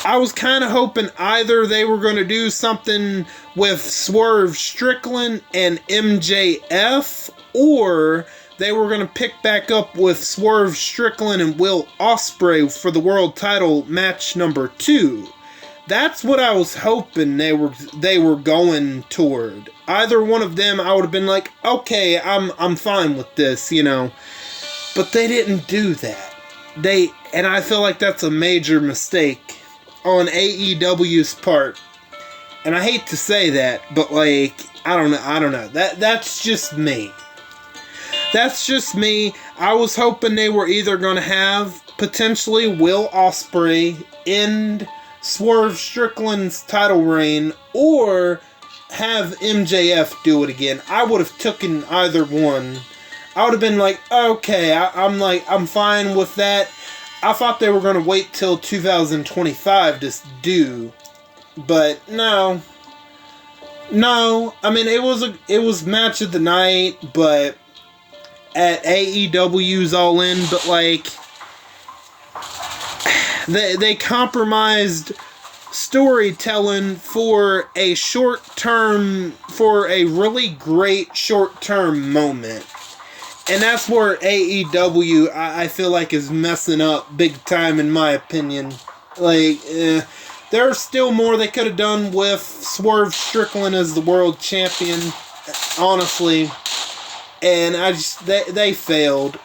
I was kind of hoping either they were going to do something with Swerve Strickland and MJF, or they were going to pick back up with Swerve Strickland and Will Ospreay for the world title match number 2. That's what I was hoping they were going toward. Either one of them, I would have been like, okay, I'm fine with this, But they didn't do that. And I feel like that's a major mistake on AEW's part. And I hate to say that, but I don't know. That's just me. That's just me. I was hoping they were either going to have potentially Will Ospreay end Swerve Strickland's title reign, or have MJF do it again. I would have taken either one. I would have been like, okay, I'm fine with that. I thought they were going to wait till 2025 to do, but no. I mean, it was match of the night, but at AEW's All In, but they compromised storytelling for a really great short-term moment. And that's where AEW, I feel like, is messing up big time, in my opinion. There's still more they could have done with Swerve Strickland as the world champion, honestly. And they failed.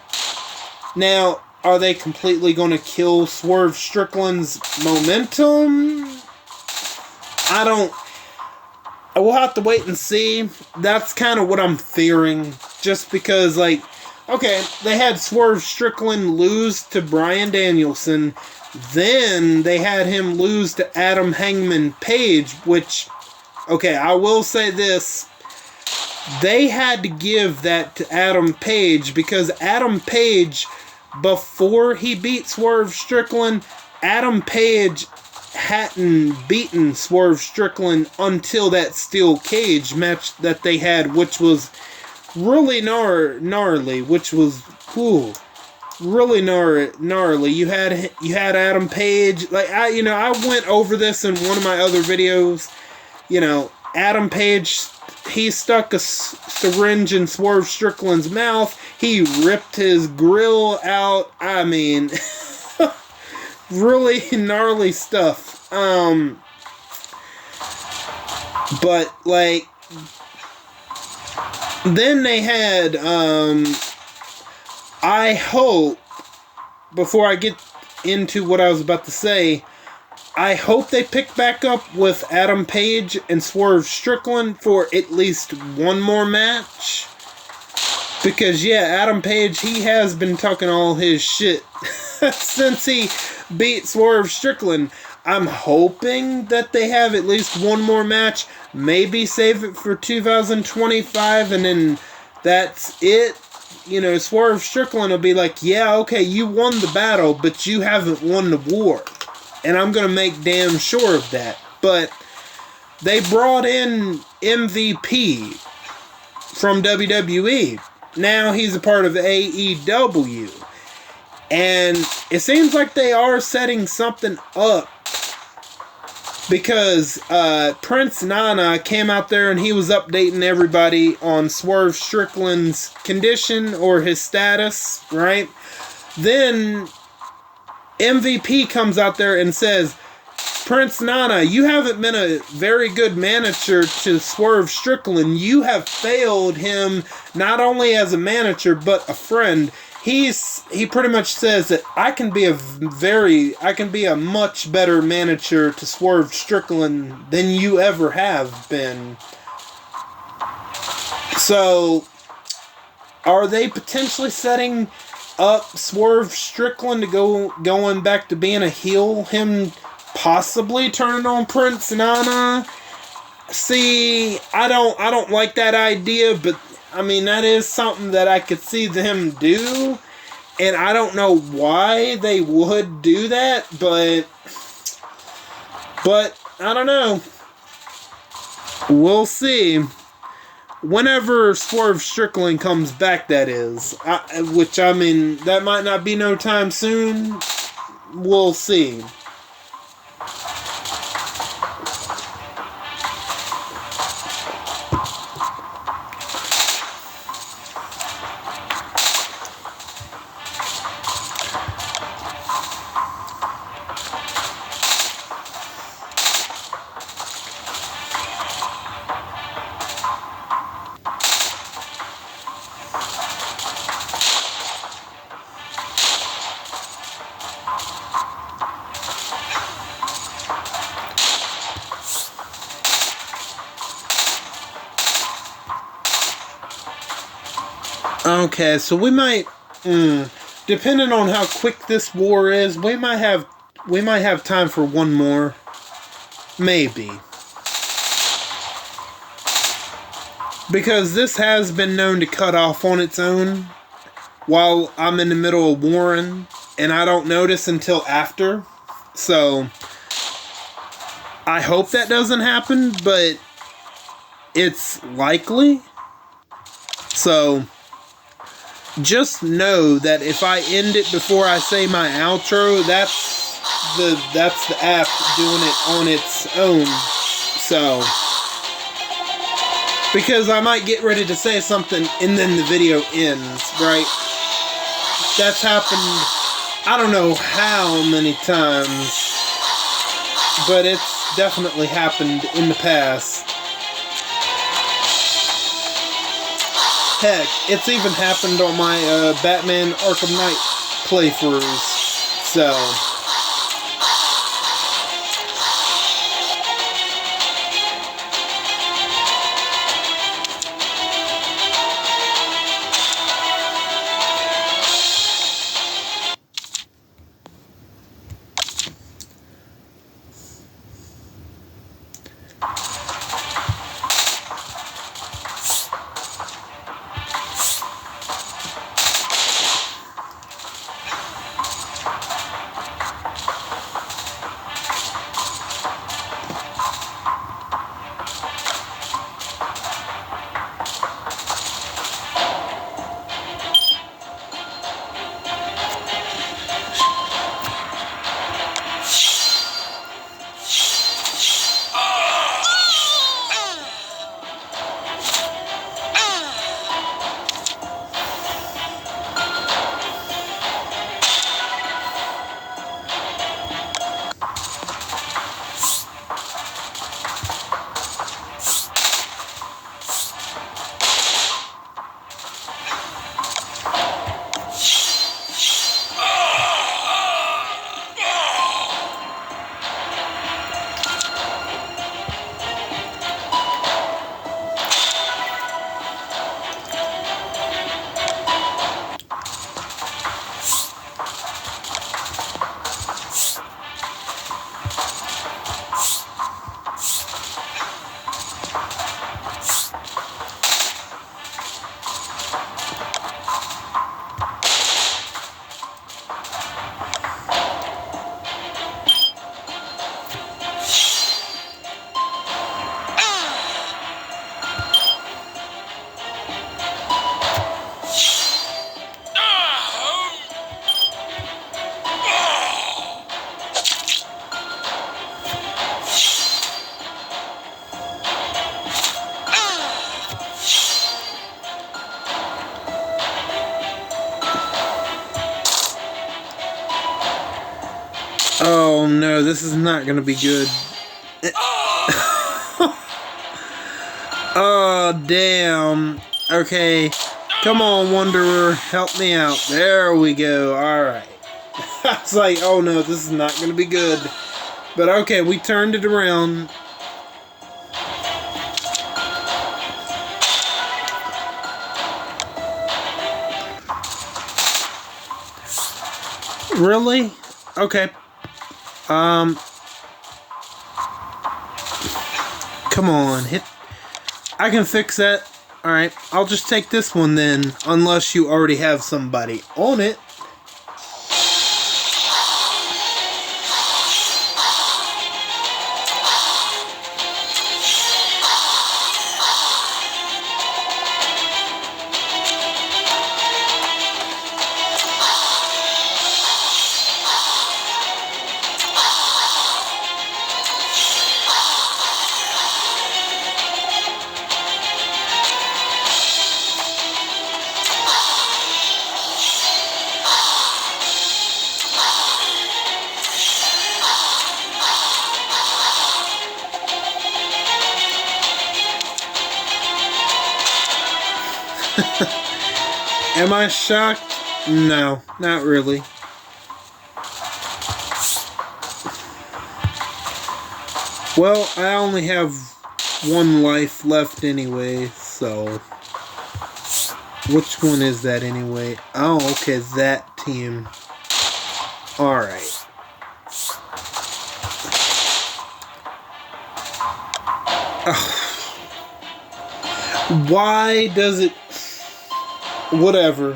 Now, are they completely going to kill Swerve Strickland's momentum? We'll have to wait and see. That's kind of what I'm fearing. Just because, okay, they had Swerve Strickland lose to Bryan Danielson. Then they had him lose to Adam Hangman Page, which, okay, I will say this. They had to give that to Adam Page, because Adam Page, before he beat Swerve Strickland, Adam Page hadn't beaten Swerve Strickland until that steel cage match that they had, which was really gnarly, which was really gnarly. You had Adam Page, I went over this in one of my other videos. Adam Page, he stuck a syringe in Swerve Strickland's mouth. He ripped his grill out. I mean, really gnarly stuff. But then they had, I hope, before I get into what I was about to say, I hope they pick back up with Adam Page and Swerve Strickland for at least one more match. Because, yeah, Adam Page, he has been talking all his shit since he beat Swerve Strickland. I'm hoping that they have at least one more match. Maybe save it for 2025 and then that's it. you know, Swerve Strickland will be like, yeah, okay, you won the battle, but you haven't won the war. And I'm going to make damn sure of that. But they brought in MVP from WWE. Now he's a part of AEW. And it seems like they are setting something up, because Prince Nana came out there and he was updating everybody on Swerve Strickland's condition or his status, right? Then MVP comes out there and says, Prince Nana, you haven't been a very good manager to Swerve Strickland. You have failed him not only as a manager, but a friend. He pretty much says that I can be a much better manager to Swerve Strickland than you ever have been. So, are they potentially setting up Swerve Strickland to going back to being a heel? Him possibly turning on Prince Nana? See, I don't like that idea, but I mean, that is something that I could see them do, and I don't know why they would do that, but I don't know. We'll see. Whenever Swerve Strickland comes back, that is. Which, I mean, that might not be no time soon. We'll see. Okay, so we might, depending on how quick this war is, we might have time for one more, maybe, because this has been known to cut off on its own while I'm in the middle of warring, and I don't notice until after. So I hope that doesn't happen, but it's likely. So just know that if I end it before I say my outro, that's the app doing it on its own. So, because I might get ready to say something and then the video ends, right? That's happened, I don't know how many times, but it's definitely happened in the past. Heck, it's even happened on my Batman Arkham Knight playthroughs. So, Oh no, this is not gonna be good. Oh damn. Okay. Come on, Wanderer. Help me out. There we go. Alright. I was like, oh no, this is not gonna be good. But okay, we turned it around. Really? Okay. Come on, hit. I can fix that. Alright, I'll just take this one then, unless you already have somebody on it. Am I shocked? No, not really. Well, I only have one life left anyway, so... Which one is that anyway? Oh, okay, that team. Alright. Why does it... Whatever.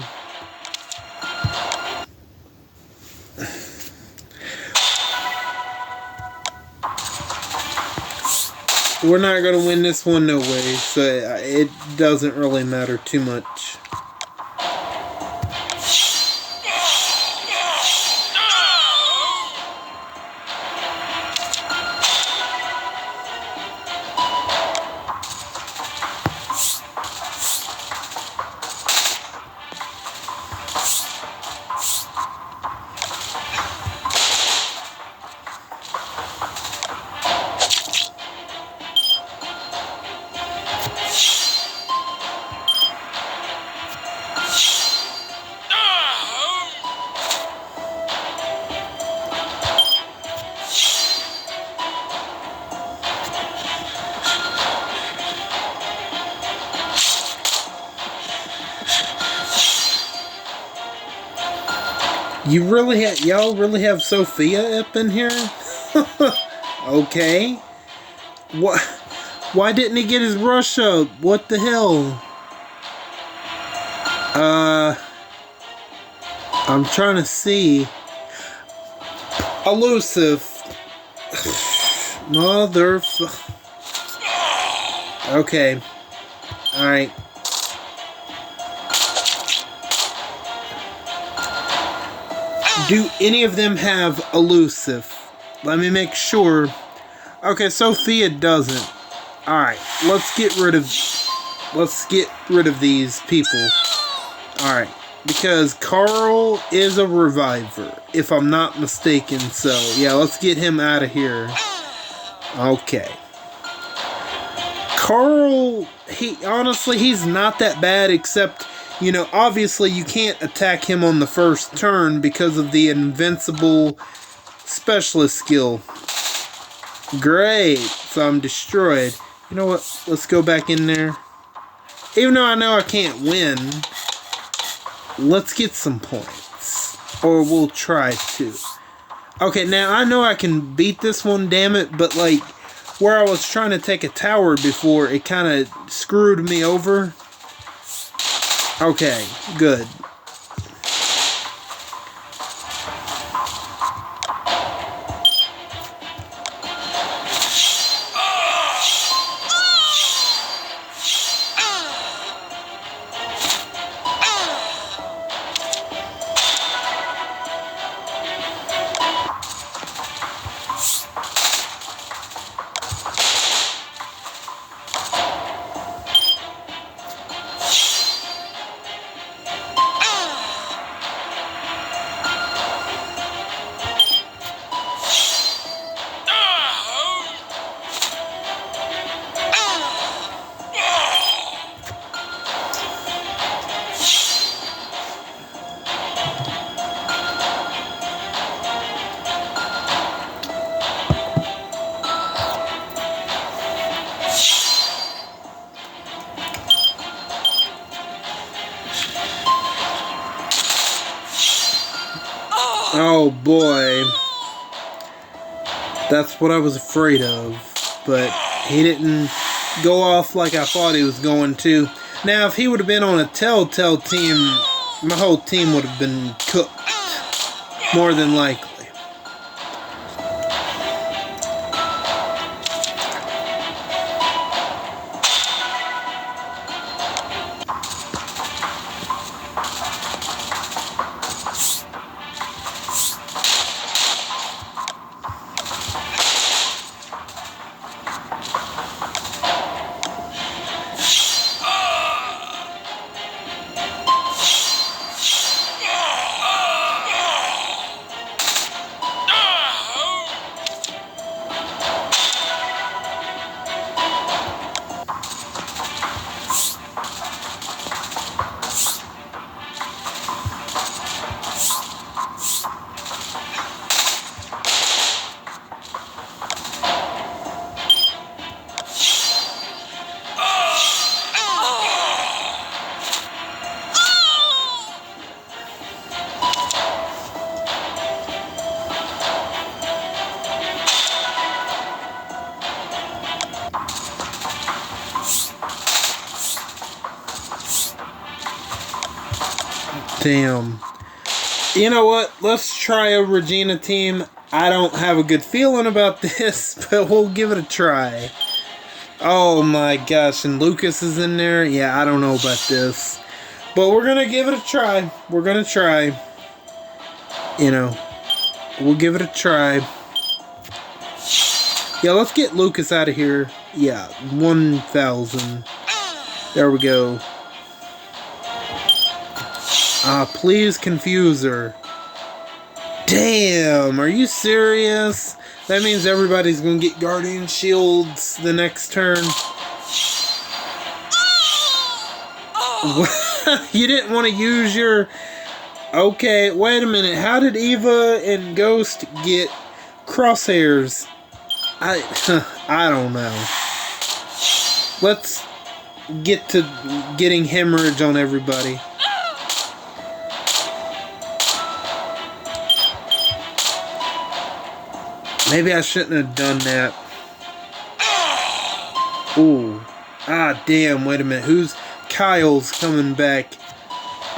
We're not going to win this one no way, so it doesn't really matter too much. Y'all really have Sophia up in here? Okay. What? Why didn't he get his rush up? What the hell? I'm trying to see. Elusive. Motherfucker. Okay. Alright. Do any of them have elusive? Let me make sure. Okay, Sophia doesn't. Alright, let's get rid of these people. Alright. Because Carl is a reviver, if I'm not mistaken. So, yeah, let's get him out of here. Okay. Carl, he's not that bad, except, you know, obviously you can't attack him on the first turn because of the invincible specialist skill. Great. So I'm destroyed. You know what? Let's go back in there. Even though I know I can't win, let's get some points. Or we'll try to. Okay, now I know I can beat this one, damn it, but like, where I was trying to take a tower before, it kind of screwed me over. Okay, good. Oh boy. That's what I was afraid of. But he didn't go off like I thought he was going to. Now, if he would have been on a Telltale team, my whole team would have been cooked. More than likely. Damn. You know what? Let's try a Regina team. I don't have a good feeling about this, but we'll give it a try. Oh my gosh, and Lucas is in there? Yeah, I don't know about this. But we're gonna give it a try. We're gonna try. You know, we'll give it a try. Yeah, let's get Lucas out of here. Yeah, 1,000. There we go. Please confuse her. Damn, are you serious? That means everybody's gonna get Guardian Shields the next turn. You didn't want to use your... Okay, wait a minute. How did Eva and Ghost get crosshairs? I don't know. Let's get to getting hemorrhage on everybody. Maybe I shouldn't have done that. Ooh. Damn, wait a minute. Kyle's coming back.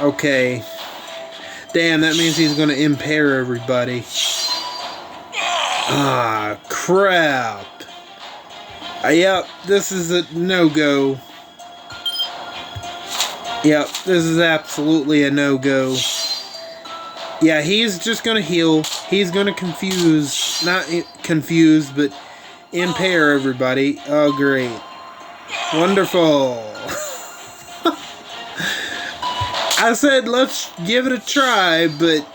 Okay. Damn, that means he's going to impair everybody. Crap. Yep, this is a no-go. Yep, this is absolutely a no-go. Yeah, he's just going to heal. He's going to confuse, not confuse, but impair everybody. Oh, great. Wonderful. I said, let's give it a try, but...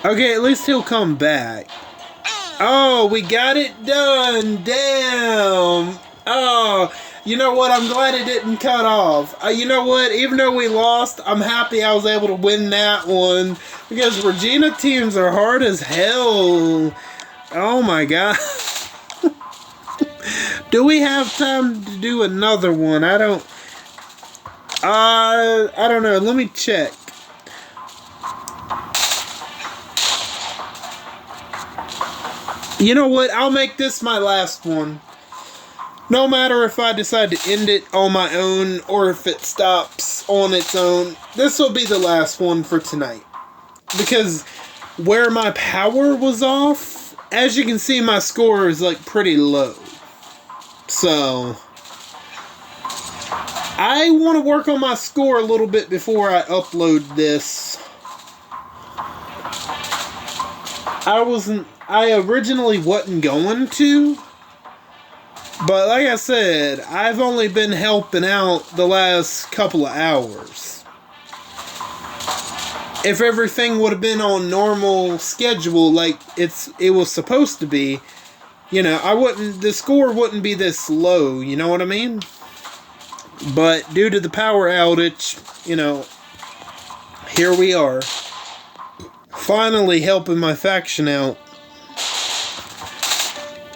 Okay, at least he'll come back. Oh, we got it done. Damn. Oh, you know what? I'm glad it didn't cut off. You know what? Even though we lost, I'm happy I was able to win that one. Because Regina teams are hard as hell. Oh my god. Do we have time to do another one? I don't know. Let me check. You know what? I'll make this my last one. No matter if I decide to end it on my own or if it stops on its own, this will be the last one for tonight. Because where my power was off, as you can see, my score is like pretty low. So, I want to work on my score a little bit before I upload this. I originally wasn't going to. But like I said, I've only been helping out the last couple of hours. If everything would have been on normal schedule like it was supposed to be, you know, the score wouldn't be this low, you know what I mean? But due to the power outage, you know, here we are. Finally helping my faction out.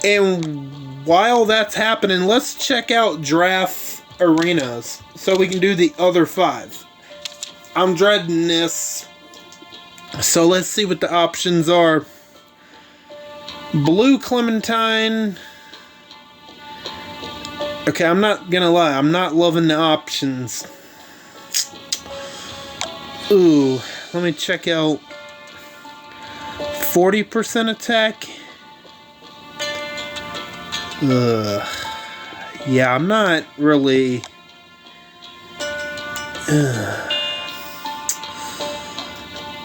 And while that's happening, let's check out draft arenas so we can do the other 5. I'm dreading this. So let's see what the options are. Blue Clementine. Okay, I'm not gonna lie, I'm not loving the options. Ooh, let me check out 40% attack. Ugh. Yeah, I'm not really.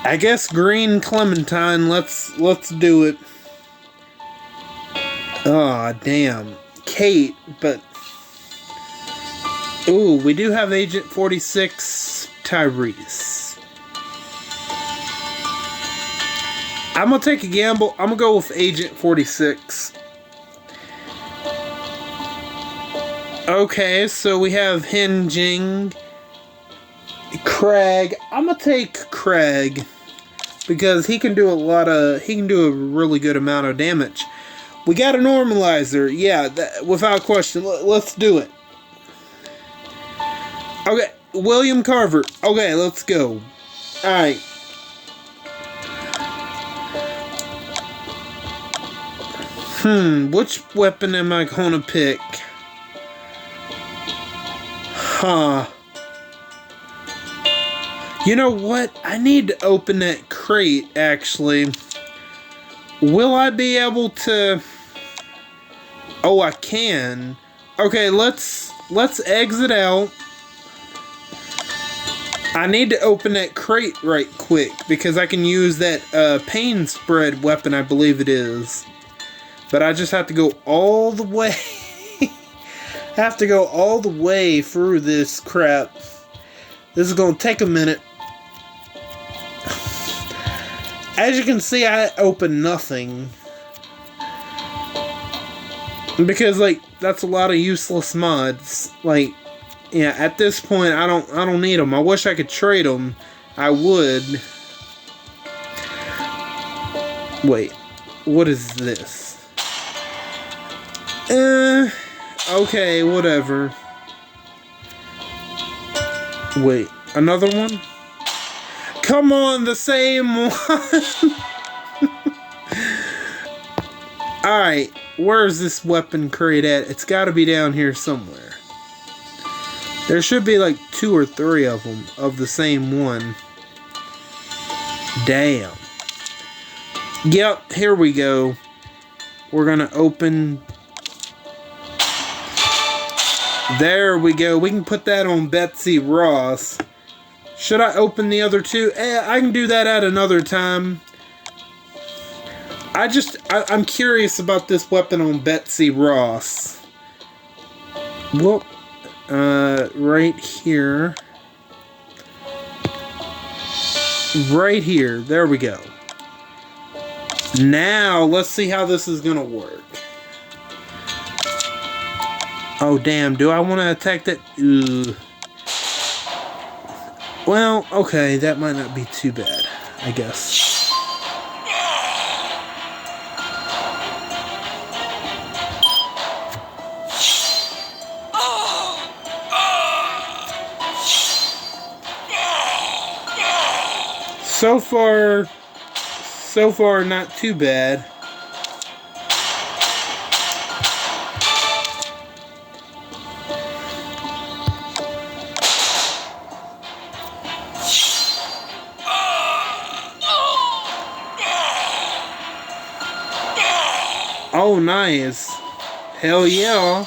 I guess green Clementine. Let's do it. Aw, damn, Kate. But ooh, we do have Agent 46 Tyrese. I'm gonna take a gamble. I'm gonna go with Agent 46. Okay, so we have Hinging, Craig. I'm gonna take Craig because he can do a really good amount of damage. We got a normalizer, yeah, without question. Let's do it. Okay, William Carver. Okay, let's go. All right. Which weapon am I gonna pick? Huh. You know what? I need to open that crate, actually. Will I be able to... Oh, I can. Okay, let's exit out. I need to open that crate right quick because I can use that pain spread weapon, I believe it is. But I just have to go all the way. I have to go all the way through this crap. This is going to take a minute. As you can see, I opened nothing. Because, like, that's a lot of useless mods. Like, yeah, at this point, I don't need them. I wish I could trade them. I would. Wait, what is this? Okay, whatever. Wait, another one? Come on, the same one! Alright, where's this weapon crate at? It's gotta be down here somewhere. There should be like 2 or 3 of them, of the same one. Damn. Yep, here we go. We're gonna open... There we go. We can put that on Betsy Ross. Should I open the other 2? I can do that at another time. I'm curious about this weapon on Betsy Ross. Well, right here. Right here. There we go. Now, let's see how this is gonna work. Oh, damn. Do I want to attack that? Ugh. Well, okay. That might not be too bad, I guess. So far, not too bad. Oh, nice. Hell yeah.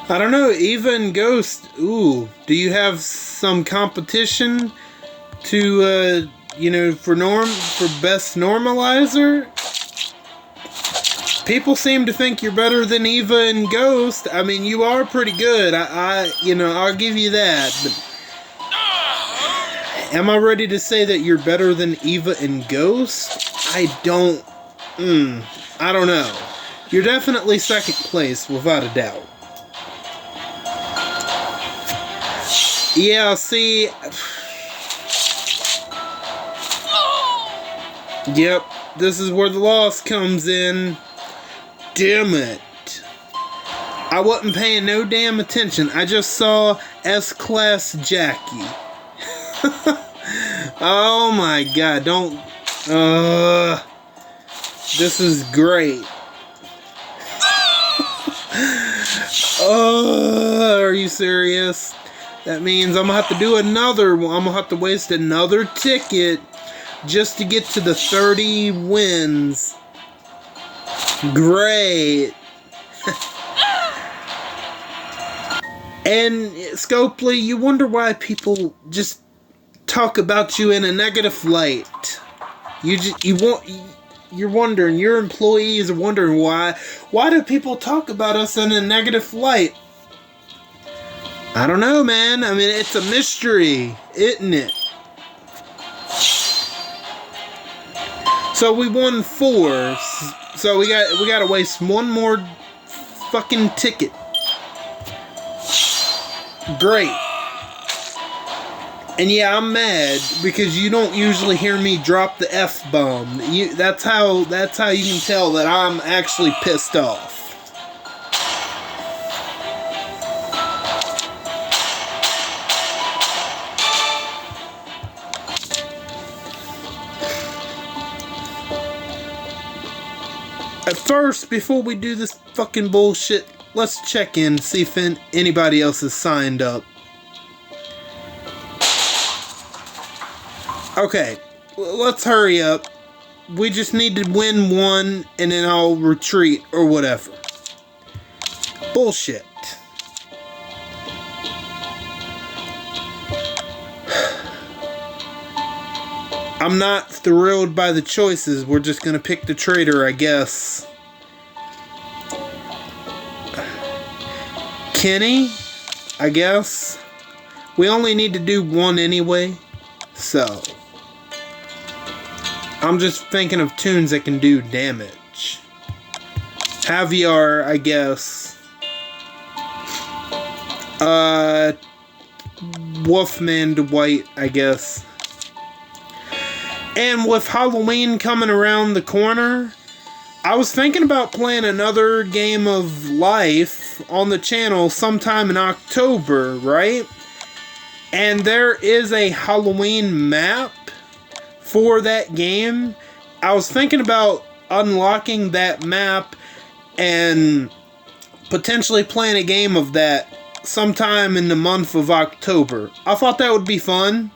I don't know, even Ghost, ooh, do you have some competition to, you know, for best normalizer. People seem to think you're better than Eva and Ghost. I mean, you are pretty good. You know, I'll give you that. But am I ready to say that you're better than Eva and Ghost? I don't know. You're definitely second place, without a doubt. Yeah, see... Yep, this is where the loss comes in. Damn it. I wasn't paying no damn attention. I just saw S-Class Jackie. Oh my god, don't... this is great. Are you serious? That means I'm gonna have to do another one. I'm gonna have to waste another ticket just to get to the 30 wins. Great. And Scopely, you wonder why people just talk about you in a negative light. You're wondering, your employees are wondering why do people talk about us in a negative light? I don't know, man. I mean, it's a mystery, isn't it? So we won 4. So we gotta waste one more fucking ticket. Great. And yeah, I'm mad because you don't usually hear me drop the F-bomb. That's how you can tell that I'm actually pissed off. At first, before we do this fucking bullshit, let's check in, see if anybody else has signed up. Okay, let's hurry up. We just need to win one, and then I'll retreat, or whatever. Bullshit. I'm not thrilled by the choices. We're just gonna pick the traitor, I guess. Kenny, I guess. We only need to do one anyway, so I'm just thinking of tunes that can do damage. Javier, I guess. Wolfman Dwight, I guess. And with Halloween coming around the corner, I was thinking about playing another game of Life on the channel sometime in October, right? And there is a Halloween map for that game. I was thinking about unlocking that map and potentially playing a game of that sometime in the month of October. I thought that would be fun.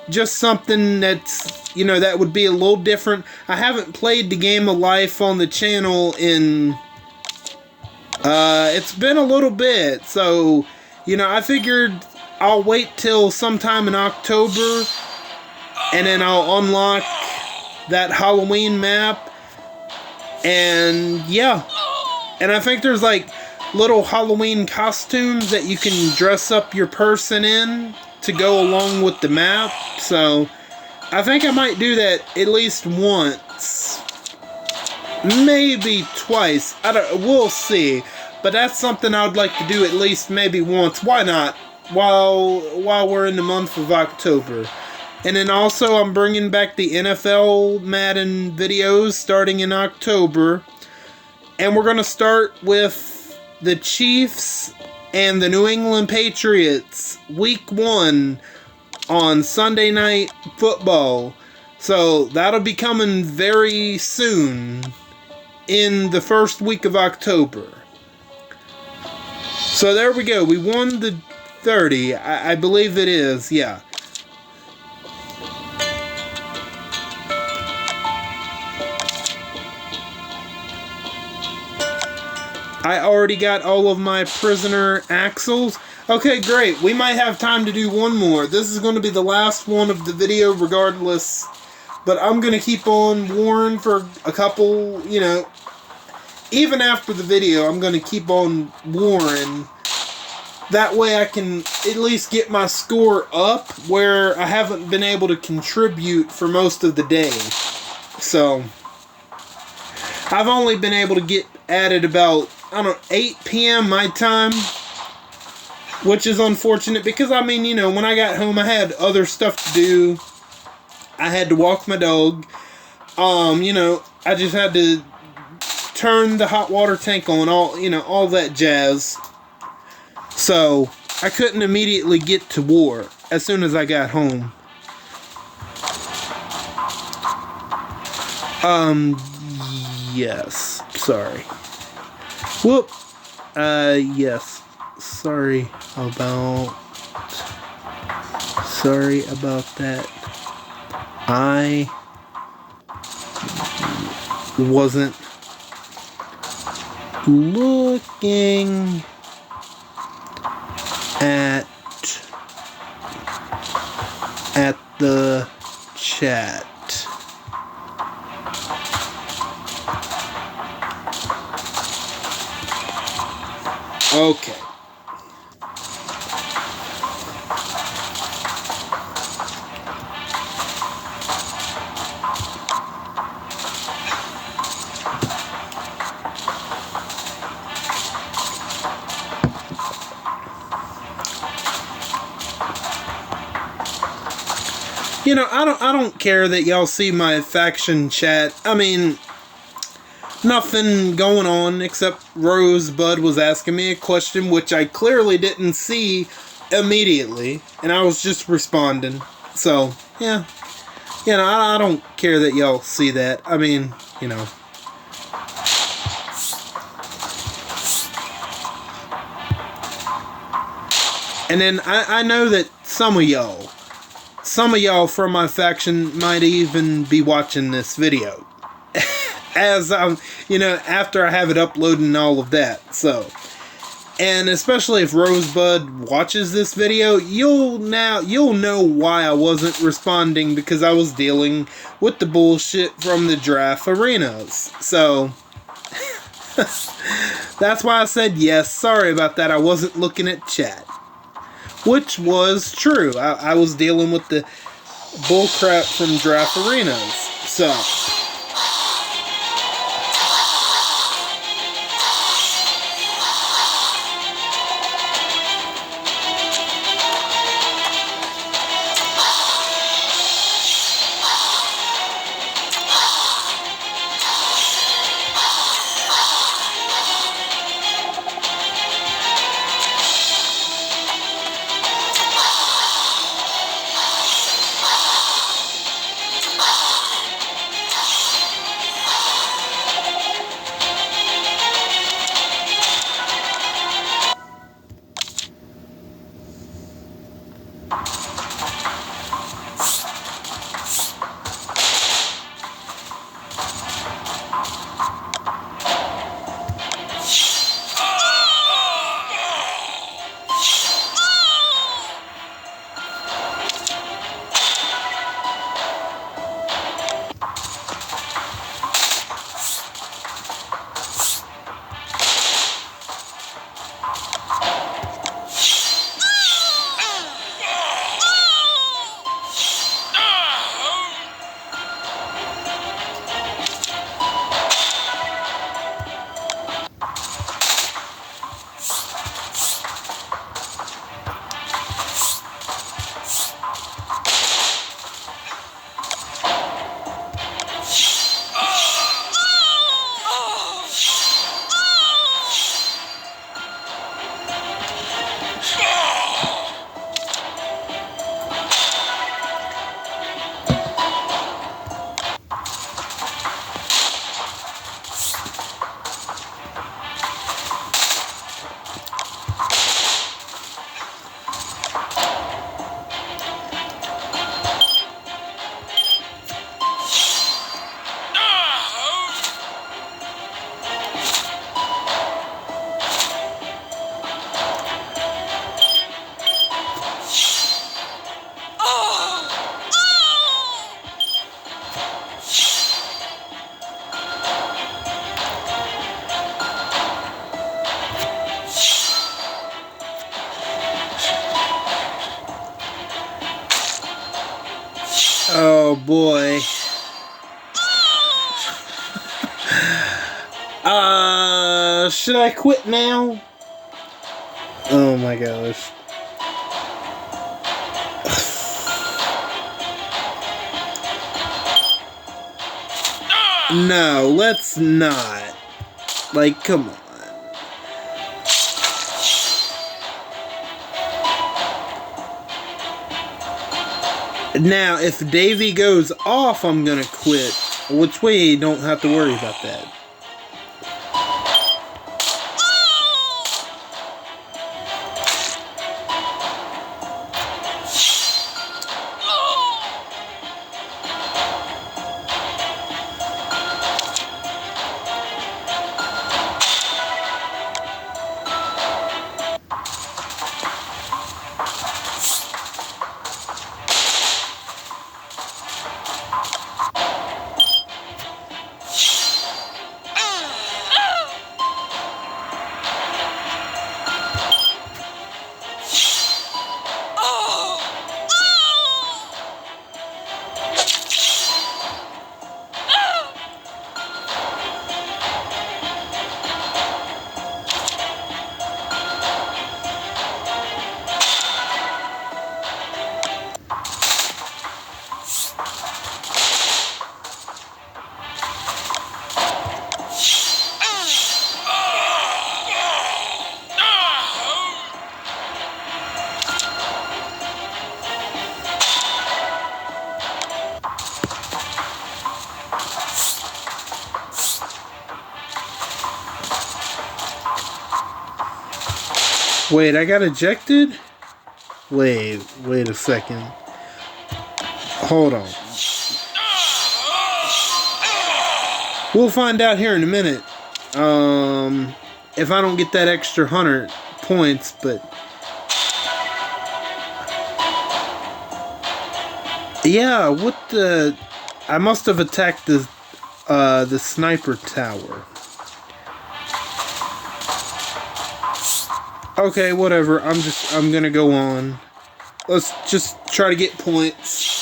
Just something that's, you know, that would be a little different. I haven't played the game of Life on the channel in, it's been a little bit. So, you know, I figured I'll wait till sometime in October and then I'll unlock that Halloween map. And yeah. And I think there's like little Halloween costumes that you can dress up your person in to go along with the map. So I think I might do that at least once, maybe twice. We'll see. But that's something I'd like to do at least maybe once. Why not? While we're in the month of October. And then also I'm bringing back the NFL Madden videos starting in October. And we're going to start with the Chiefs and the New England Patriots Week 1 on Sunday Night Football. So that'll be coming very soon in the first week of October. So there we go. We won the 30. I believe it is. Yeah. I already got all of my prisoner axles. Okay, great. We might have time to do one more. This is going to be the last one of the video regardless. But I'm going to keep on warring for a couple, you know. Even after the video, I'm going to keep on warring. That way I can at least get my score up where I haven't been able to contribute for most of the day. So, I've only been able to get at it about, I don't know, 8 p.m. my time. Which is unfortunate because, I mean, you know, when I got home I had other stuff to do. I had to walk my dog. You know, I just had to turn the hot water tank on, all that jazz. So, I couldn't immediately get to war as soon as I got home. Yes. Sorry. Whoop. Yes. Sorry about that. I wasn't looking at the chat. Okay. You know, I don't care that y'all see my faction chat. I mean, nothing going on except Rosebud was asking me a question which I clearly didn't see immediately, and I was just responding. So, yeah. You know, I don't care that y'all see that. I mean, you know. And then I know that some of y'all from my faction might even be watching this video. As you know, after I have it uploaded and all of that. So, and especially if Rosebud watches this video, you'll know why I wasn't responding, because I was dealing with the bullshit from the draft arenas. So, that's why I said yes. Sorry about that. I wasn't looking at chat. Which was true. I was dealing with the bullcrap from draft arenas. So, Oh boy. Should I quit now? Oh my gosh. No, let's not. Like, come on. Now, if Davy goes off, I'm gonna quit. Which way, you don't have to worry about that. Wait, I got ejected? Wait a second. Hold on. We'll find out here in a minute. If I don't get that extra 100 points, but... Yeah, what the... I must have attacked the sniper tower. Okay, whatever. I'm gonna go on. Let's just try to get points.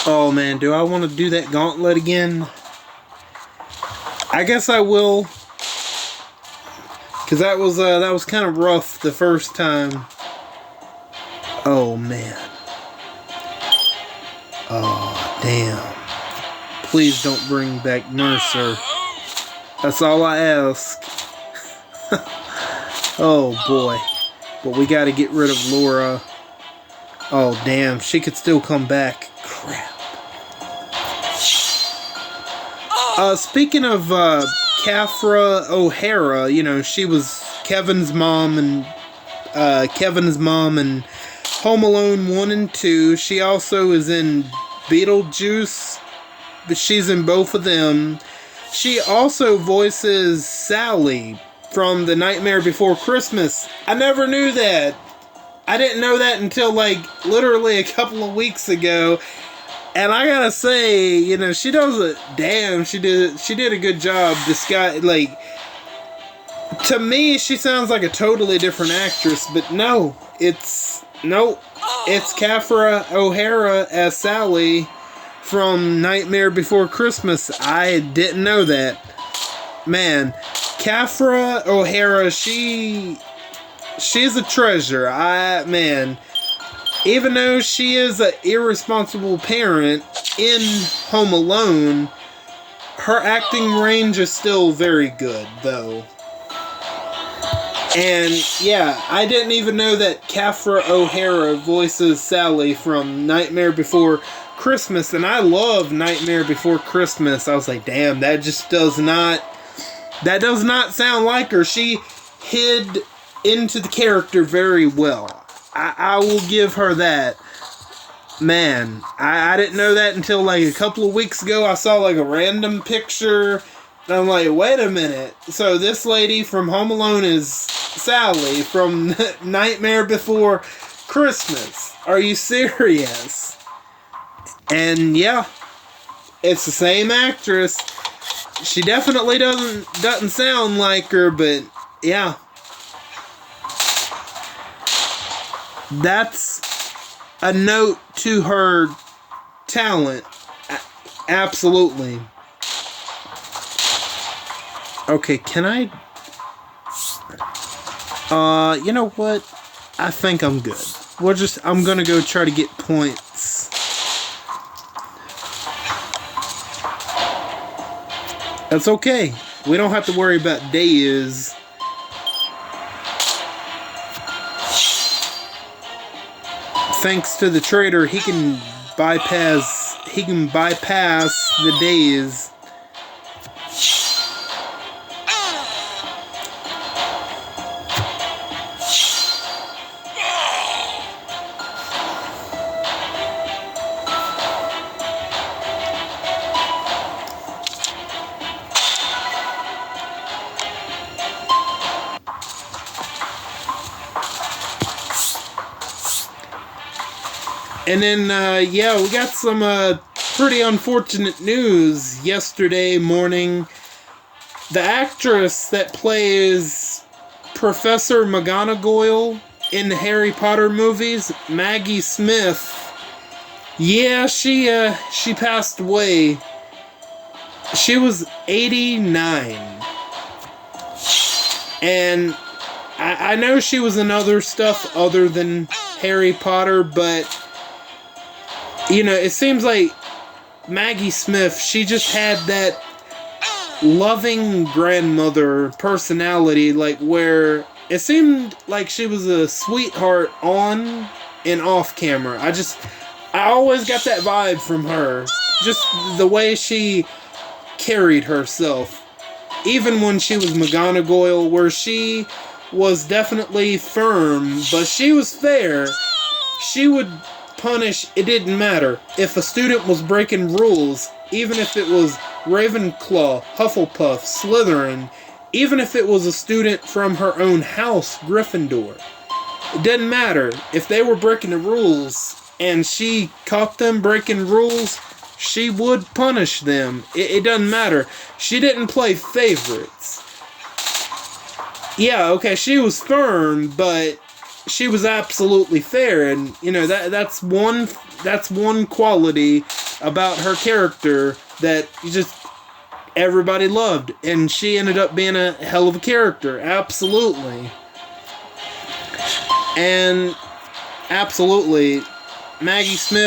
Oh man, do I want to do that gauntlet again? I guess I will, cause that was kind of rough the first time. Oh man. Oh damn. Please don't bring back Mercer. That's all I ask. Oh boy. But we gotta get rid of Laura. Oh damn, she could still come back. Crap. Speaking of Kafra O'Hara, you know, she was Kevin's mom in Home Alone 1 and 2. She also is in Beetlejuice, but she's in both of them. She also voices Sally from The Nightmare Before Christmas. I never knew that. I didn't know that until, like, literally a couple of weeks ago. And I gotta say, you know, she does a damn. She did a good job. This guy, like, to me, she sounds like a totally different actress. But no, it's Kafra O'Hara as Sally from Nightmare Before Christmas. I didn't know that. Man, Kafra O'Hara, she's a treasure. Man. Even though she is an irresponsible parent in Home Alone, her acting range is still very good, though. And, yeah, I didn't even know that Kafra O'Hara voices Sally from Nightmare Before Christmas, and I love Nightmare Before Christmas. I was like, damn, that does not sound like her. She hid into the character very well. I will give her that. Man, I didn't know that until like a couple of weeks ago. I saw like a random picture, and I'm like, wait a minute. So this lady from Home Alone is Sally from Nightmare Before Christmas. Are you serious? And yeah, it's the same actress. She definitely doesn't sound like her, but yeah. That's a note to her talent. Absolutely. Okay, can I... you know what? I think I'm good. I'm gonna go try to get points. That's okay. We don't have to worry about days. Thanks to the trader, he can bypass the days. And then, yeah, we got some pretty unfortunate news yesterday morning. The actress that plays Professor McGonagall in the Harry Potter movies, Maggie Smith, yeah, she passed away. She was 89. And I know she was in other stuff other than Harry Potter, but... you know, it seems like Maggie Smith, she just had that loving grandmother personality, like, where it seemed like she was a sweetheart on and off camera. I always got that vibe from her. Just the way she carried herself. Even when she was McGonagall, where she was definitely firm, but she was fair. She would... punish, it didn't matter. If a student was breaking rules, even if it was Ravenclaw, Hufflepuff, Slytherin, even if it was a student from her own house, Gryffindor, it didn't matter. If they were breaking the rules and she caught them breaking rules, she would punish them. It doesn't matter. She didn't play favorites. Yeah, okay, she was firm, but she was absolutely fair, and you know that's one quality about her character that everybody loved, and she ended up being a hell of a character, absolutely. And absolutely, Maggie Smith